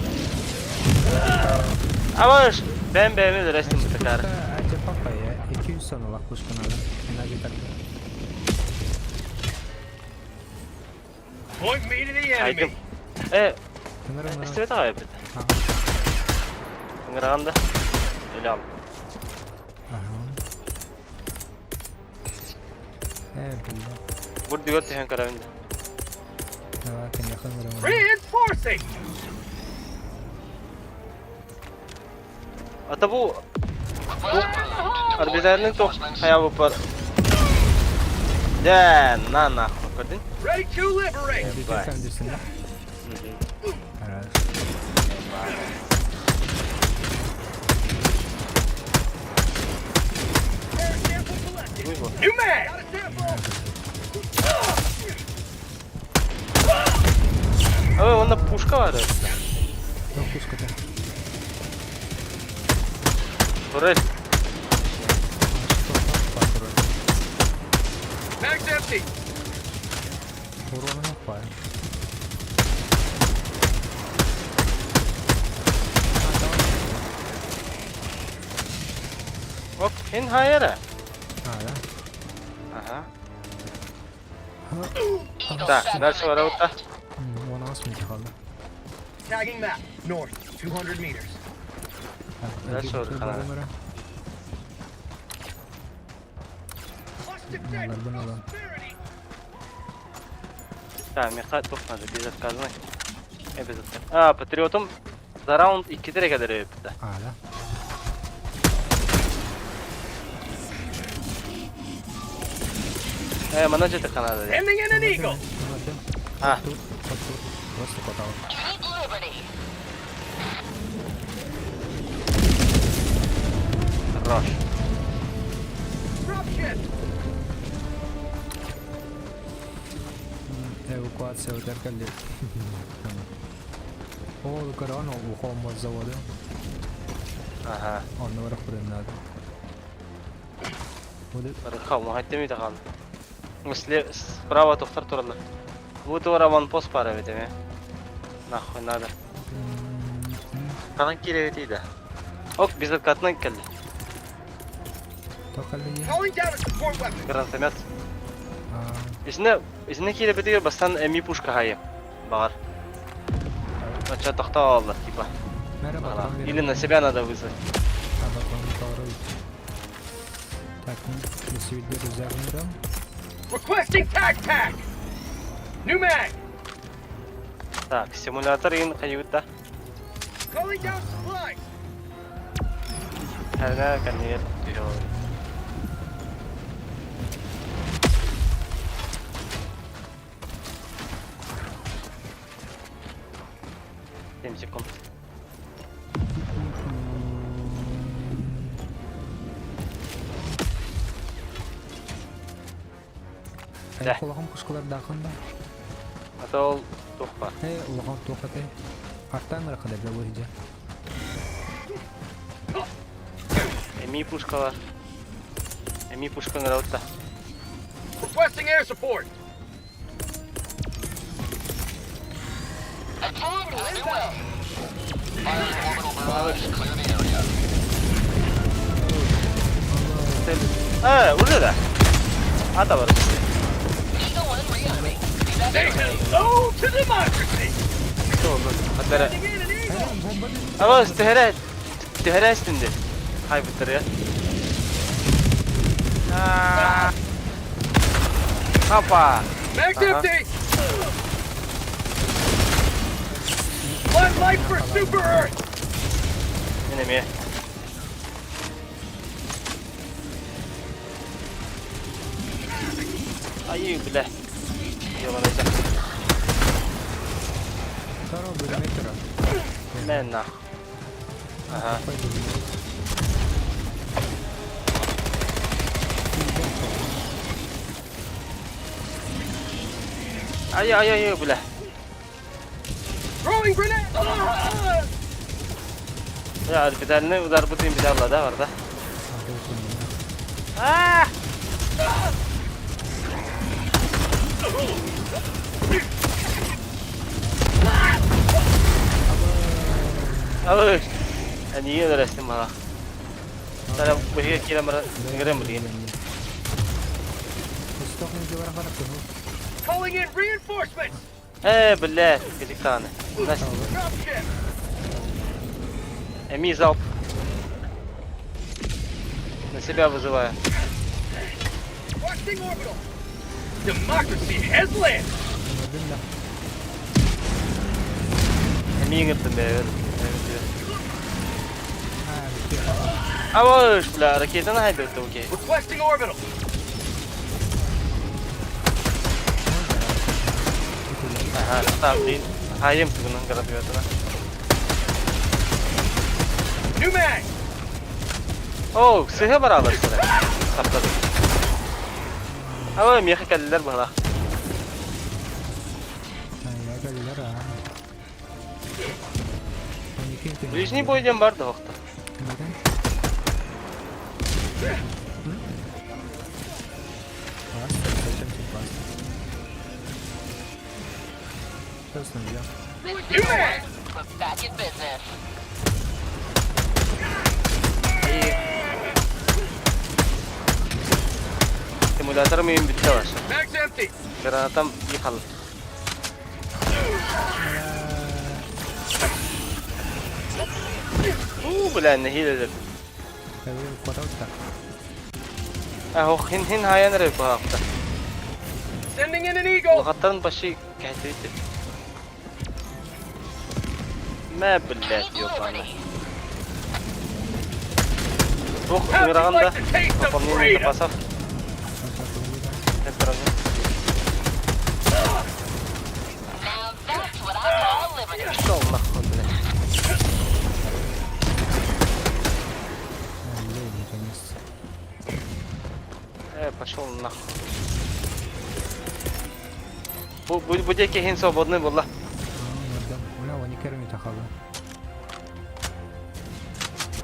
Abaş. Ben beğenmedim restim bu tekrar. Acı papa ya. 200 sonu bak puşkun alın. Enerji takı. Point me to the Aydım. enemy! Sınırım İstemedi abi. Ngırağında. Öyle al. Evet bildim. Burada gör tehen karavinde. Lakin yakın vuramam. Reinforcing! Ata bu Arbiterinin tok hayal var. Ya na gördün? Ready to liberate! Bir tek kendisinde. Herhalde. Air sample collected! Bu. New mag! Got a sample! Abi onda puşka var. Yok puşkada. Turel. Mag's empty! Vurmanı yok bari. Hop in hayere. Hala. Aha. Eagle Tak, satellite ders var orada. back. Onu asmayacak kaldı. Tagging map. North, 200 meters. Ders var kanal. Bunlar bu ne lan? Tamam yakat tutmadı. Biz kazanay. Evet. Aa Patriot'um за раунд 2 lira kadar yaptı. Hala. Mana jete kanada. Sending in an eagle! Ha. Kotu. Просто kota. You need liberty. Roş. Dropship! Evakuacja udergali. О, карано, ухом от завода. Aha. Onunla uğraşırım lazım. Будет. Рыхал, махать мида калды. Справа тоқтар туралы. Bu duvara avанпост бар бит эме. Нахуй надо. Канан келебетейди. Ок, биз катынан келди. Tokalıyı. Calling down a support weapon. Granatомет. Aa, Isine kile bitiyor basan emi pушка hayım. Бар. Начать тахта алды, типа. merhaba. Ага. Tamam, Или на себя надо вызвать. Так, ну, свидетель загнем. Requesting tac pack. New mag. Так, симулятор ин каюта. Calling down supplies. Her kan yer diyor. Dem sekund. Да. Kulağım kuşkular dağında. Ata ol тухпа. Hey, ulağım tokat hey. Artan mı kadar da vuracak? Еми пушка var. Еми пушка нравится. Requesting air support. Attack underway. Firing orbital barrage. Clear the area. Burada da. Ata var. Eagle 1 rearming. Say hello to democracy. Ne oldu? Hatta Sending in an eagle. ama istihara istindi. Haybetter ya. Hoppa. Mag's Uh-huh. empty. One life for Super Earth. Yine mi? Ayı bile. Yalanacak. Sonra bölüme kırar. Menna. Aha. Ayı bile. Throwing grenade. Ah! Ya albidalini udar butin bidalla da var da. Ah! Abi, ani yun na resim mga. Sana buhiga kila mara ngere mo din. Stok ng jiwa ka na to. Calling in reinforcements. Billah, kidik tane. Nas Dropship. emi залп. На себя вызываю. Requesting orbital. Democracy has landed. Gördün de. Emi ngırttım be. Ha, bitti. Аваш, бля, ракета найдет, окей. Requesting orbital. Aha, tamam değil. Hayım bunun garabiyatına. New mag. Oh, sıhha beraber sıra. Sapladım. Ama miyakı kalliler bana. Ha, ya geldiler ha. Ближний бойден бар да вақта. Neden? Bas, seçim tut bas. Hızlı ya. New mag. We're back in business. İyi. Simülatör mühim bitti var. Mag's empty. Granatam yıkalı. Bля, ne hiledir. Tabii kotak. Ho hin hayanır bu hafta. Sending in an eagle. Lügatların başı kehdiydi. Ma billah diyor bana. Çok How'd you ıngırağında like the taste of kafamın yanında freedom? basaf. Hep beraber. Now that's what I call liberty. İşte Allah kontrolü. Пошел нахуй. Будь-який гін свободний була. У него не кормит ахава.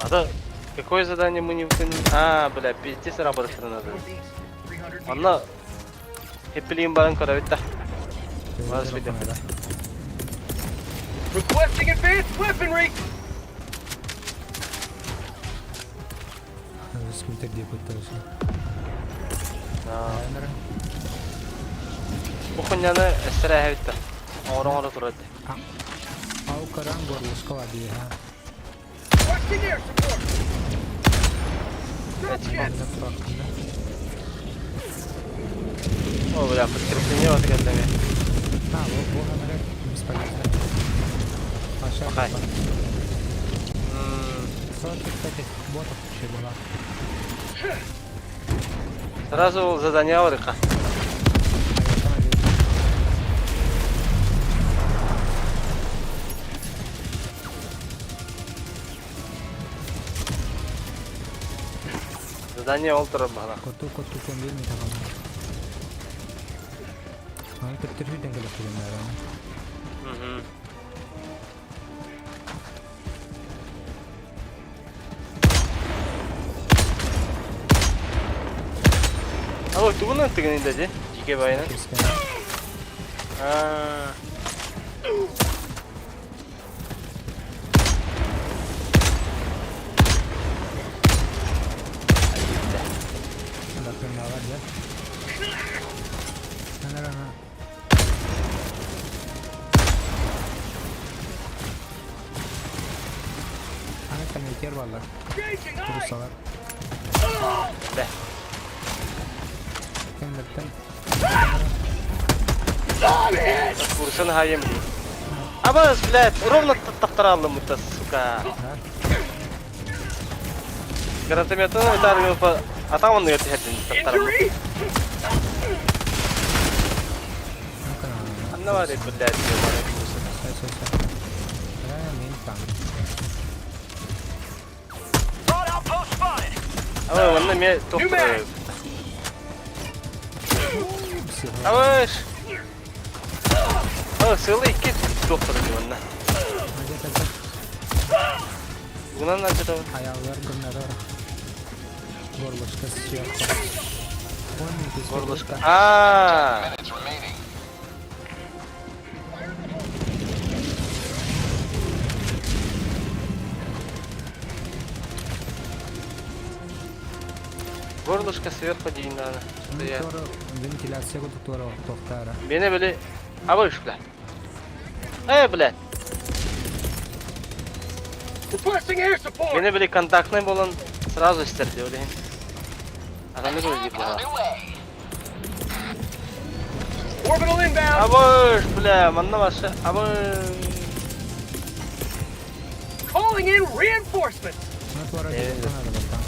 А да, какое задание мы не выполнили? Бля, пиздец работать надо. Анна, хеппилием баран коровита. Вас видим. Requesting advanced weaponry. Scooter diye kurtarışı. Aa, Aynen. bu kunyanı estire bitti. Oğru durdu. Au karan gorluska var diye ha. Requesting air support. Drop kit. Ne bıraktım da. O böyle fıtkırıklı niye batı geldi mi? Ha bu hemen biz paylaştık. Aşağı Okay. kapan. Sonra tek bot şey bu lan. Сразу задание Орика. Задание Олтера бана. Kotu kon değil mi tamam. Hani teptirhi dengeli kullanıyor yani. Alo, tu bunun tıkını dedi. Jike bayına. Kesken. Aa. Bakın ne var ya. Ana. Ana kanalker valla. Engaging Terus eye. salar. Be. Kendirten. I'm hit. Vursan hayım. Абас, блядь, ровно тахтаралым это, сука. Гранатометом ударил по... А там он ее тахтарал. Injury. Анна блядь, Saya. Saya minta. Broad outpost spotted. А он на меня New mag. Абаш. О, сылый кит доктор diyorlar. Bundan ne kadar? Ayağlar gönderler. Gorluska siyah. Горлышко. А, Minutes remaining. горлышко сверху дейін надо. Стоять. Вентиляция тура тоқтара. Beni böyle... Абаш, блядь. Блядь. Requesting air support. Beni böyle kontaktный болон сразу isтерdi öyle. Adamı böyle gibi ha. New way. Orbital inbound. Абаш, бля, manna başı. Абаш. Calling in reinforcements. Ne tuara Evet. toktana da bakalım.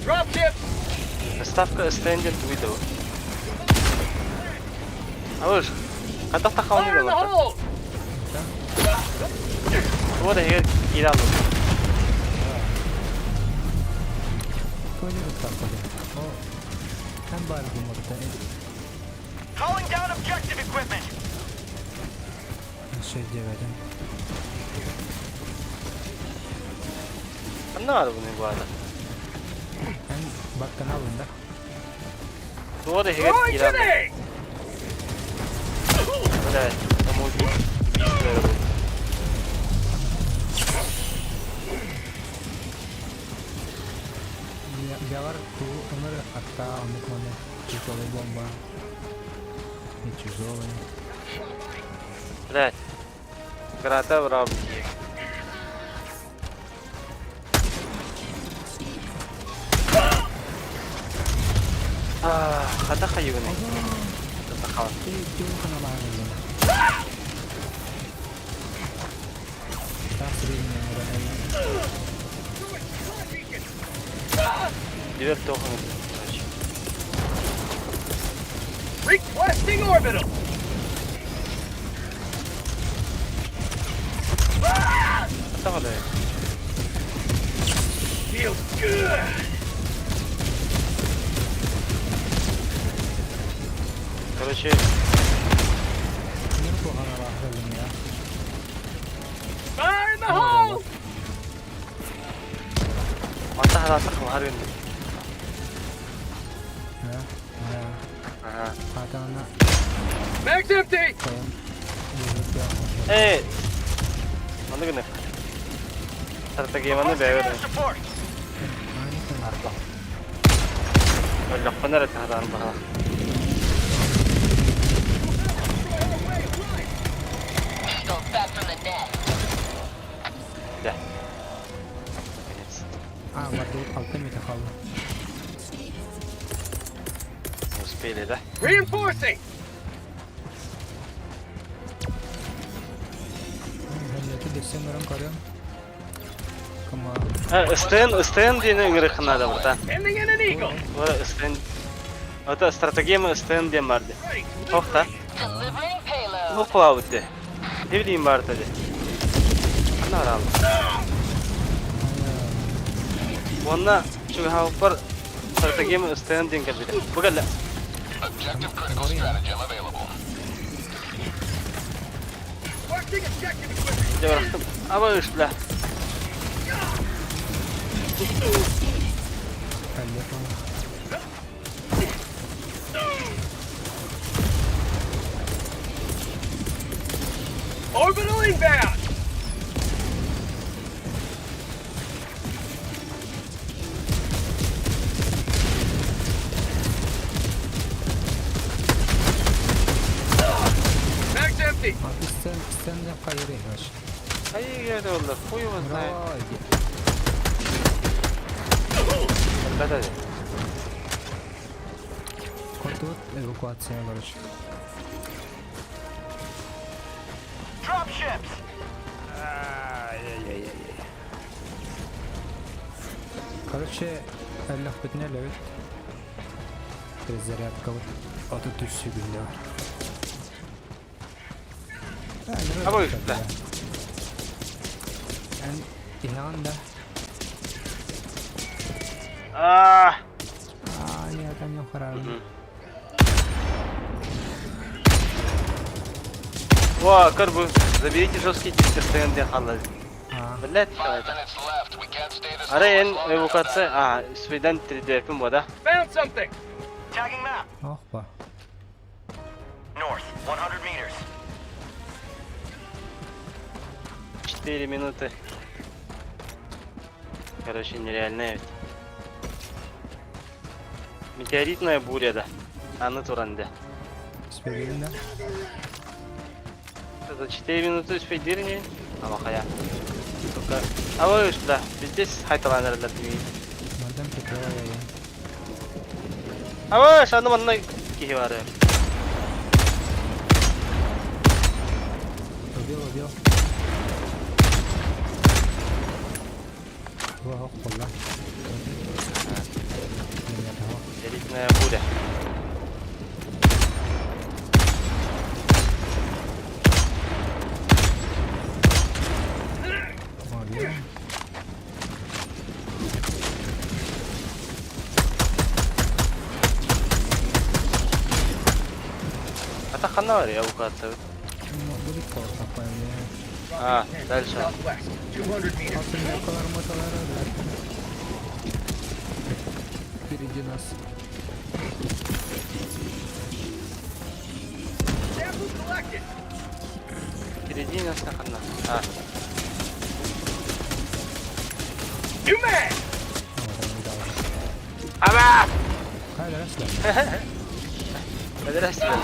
Dropship. Ставка extended window. Абаш. Kantak takavını Fire in the gördüm. hole. Bu da her geri aldım. Böyle bir takıldı. O hem bari bu modda Calling down objective equipment. şey diyemedim. Anlamadım bunu bu arada. Hem bakkan alında. Bu da her Throwing geri aldım. grenade. Evet. Ama o böyle bu. Biar tuh umur atta untuk mana itu bomba. Ini чужого. Блядь. Граната в рамке. Хата хаюны. Тахаwan. Itu kenapa ini? Tak sering yang ada ini. Дверь тохан. Requesting orbital. Хата хада. Feels good. Короче, Ini tuh kan arah dalam ya. Fire in the hole. мата харасах махар юм. Ya, ya. Aha. Kata anak Mag's empty. kayak Mana gini? Strategi mana bewer? Support! Wala pa na rin taharan ba? Go back from the net. Ya. برضو التيميت خلص. Muspeli ده. Reinforcing! هل تدي السمران قريم؟ كما Stand diye ngeri khna da burdan. Ending in an eagle! Wala stand. Ata strateji mi stand diye mardı. Toxta. Delivering payload. Bu qavutdi. Ne bileyim var dedi. Ana ram. Wanna şu hawper strateji mi stand diye geldi. Bu galla. Objective critical stratagem available. Marking objective equipment! Jabraxtım. Ama üstla. Orbital inbound! Mag's empty! استنى قيري باش. Hayır geldi oldu. Koyumuz da. رايق. Bada. كنت ايفاكواتسيون برش. Drop ships! Короче, اللي خبتنا لعبت. الزريات قبل. أعطيت الشيء بالله. Ama üstle. Yani İlhan da. Ah. Niyetten yok herhalde. Во, Карбу, заберите жесткий диск, stand diye халаз. Блять, 5 minutes left. We can't stay this Arayın long longer. evokatsa, Sweden 3D yapım bu da. Found something! Tagging map. Oh be. North, 100 meters. 4 минуты. Короче, нереальная ведь. Метеоритная буря, да. Аны туранды. Спегелinde. За 4 минуты успеть дырни. Ama kaya. Только... А вы что, да? Здесь хайталанер для тебя. Madem tekrar ya. А вы что, ну манна кихивары. Убил. Вау, холла. Метеоритная буря. Молодец. Атакана var ya evokatsa. Будет плохо, пойми. Дальше. Southwest, 200 meters. Aslında o kadar motorlara da. Впереди нас. Sample collected! Впереди нас нахана. New mag! Ama! Haydi aslan. Hadi resmen.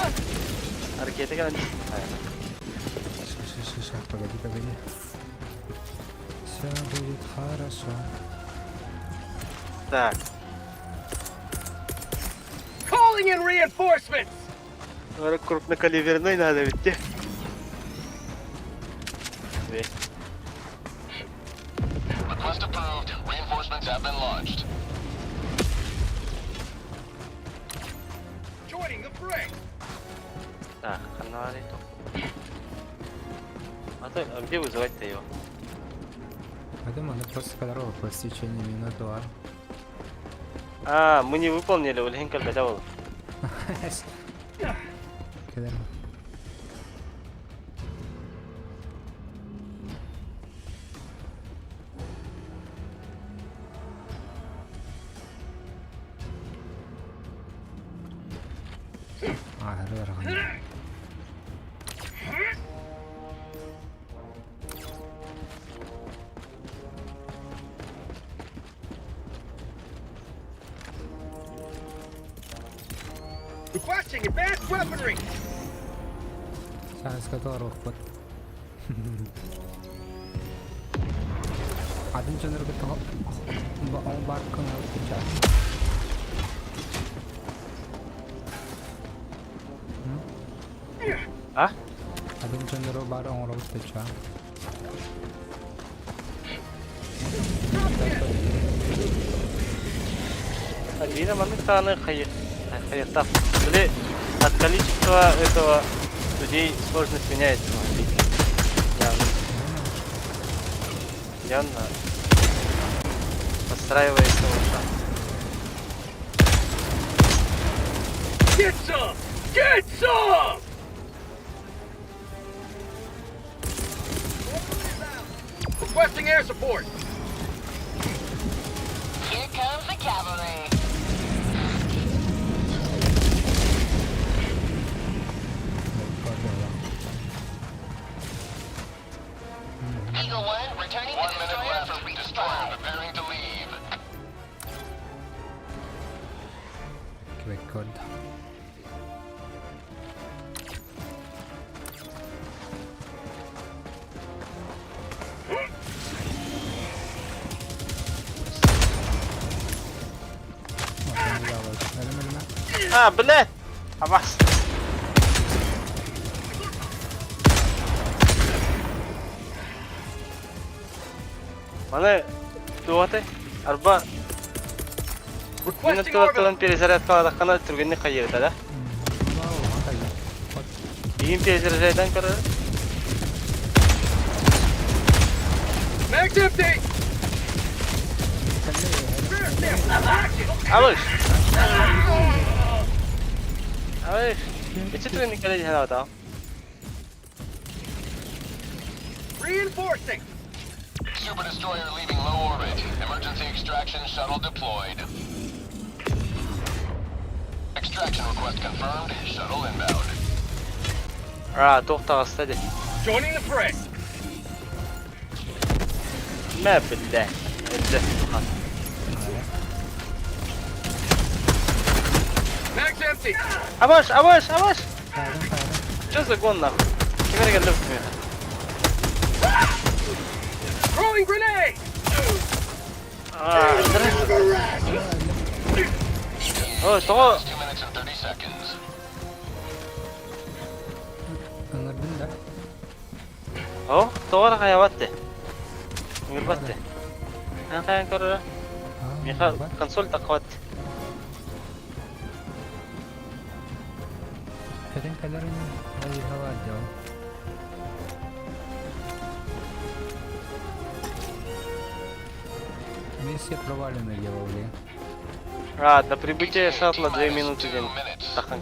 Harekete gel. Сейчас, погоди. Все будет хорошо. Так. Calling in reinforcements! Sonra крупнокалиберной надо ведь. Request approved. Reinforcements have been launched. Joining the fray! Так, канале то. А где вызывать-то его? Я думаю, надо просто кадровый по истечении минуты. Мы не выполнили, Ульгин когда был. كده. هذا رقم. Requesting advanced weaponry. Saya suka tuh robot. Ada yang cenderung kita orang barkang harus pecah. Ah? Ada yang cenderung barang orang pecah. Один момент стороны хаятав. Или от количества этого людей сложность меняется. Явно подстраивается лучше. Get some! Get some! Requesting air support. Here comes the cavalry. Eagle 1, returning to 1 minute destroyer. left. Destroyer preparing to leave. Record. Ah, benar. Awas. Mana dua teh? Arba. Ini Requesting tuh orbital. перезарядка алакана түргенне кайырда да. Ийм перезарядан кара. Mag's empty. Аваш. Аваш. Эцэг түргенне калай ханаа да. Reinforcing. Super destroyer leaving low orbit. Emergency extraction shuttle deployed. Extraction request confirmed. Shuttle inbound. توقع استدي. Joining the fray. ما بالله. Mag's empty. Аваш. Что за гон нахуй? Кем я галлюк мне? Throwing grenade. О, того. 2 minutes and 30 seconds. Anladın da. О, того kayak batte. Ngir batte. Ang kaya karo. Mika konsol takwat. Kadang-kadang ay hawa daw. Миссия провалена, я уверен. До прибытия шаттла 2 минуты день. Тахан.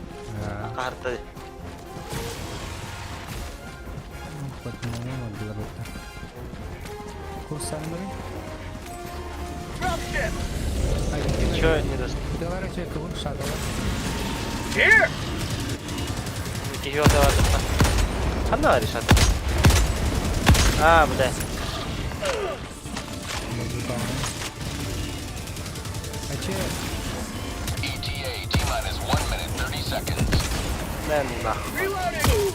Карта. Вот момент было бы так. Курсан мы? Dropship. Чё не даст? Давай человека вот шатова. Here. Кихио давай. Хана решат. Бля. А че? ETA T-minus 1 minute 30 seconds. Мен нахуй. Reloading.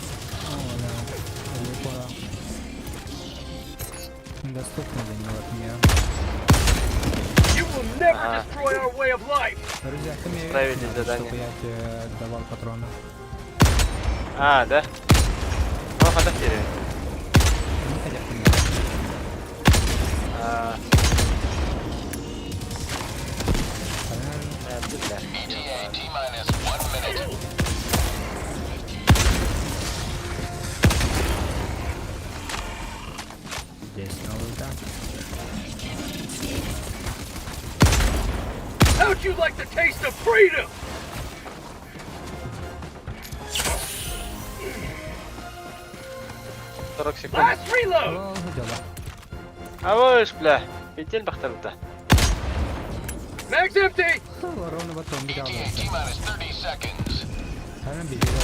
Доступно для него от меня. You will never destroy our way of life. Друзья, ко мне Справились надо, задание. чтобы я тебе давал патроны. Да? Ну, хода вперед. Не хотят ко мне. Бля. ETA T-minus 1 minute. Здесь новый, да? How'd you like the taste of freedom? 40 секунд. Last reload. О, дела. Аваш, бля. Петель бахтарда. Mag's empty. Ровно потом бегал. ETA T-minus 30 seconds. Она бегала.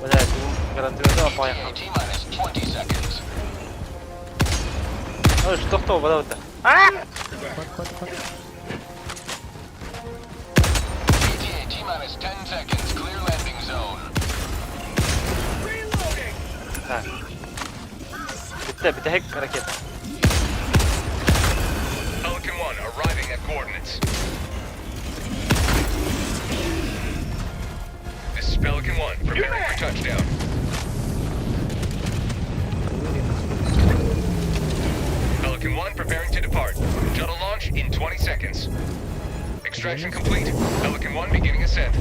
Бля, ты гарантированно поехал. ETA T-minus 20 seconds. Ой, что кто, вода-то? Ход. T-minus 10 seconds. Clear landing zone. Reloading! Ha. Bitti bir de hack hareket. Pelican 1 arriving at coordinates. This is Pelican 1 preparing for touchdown. Pelican 1 preparing to depart. Shuttle launch in 20 seconds. Extraction complete. Pelican 1 beginning ascent.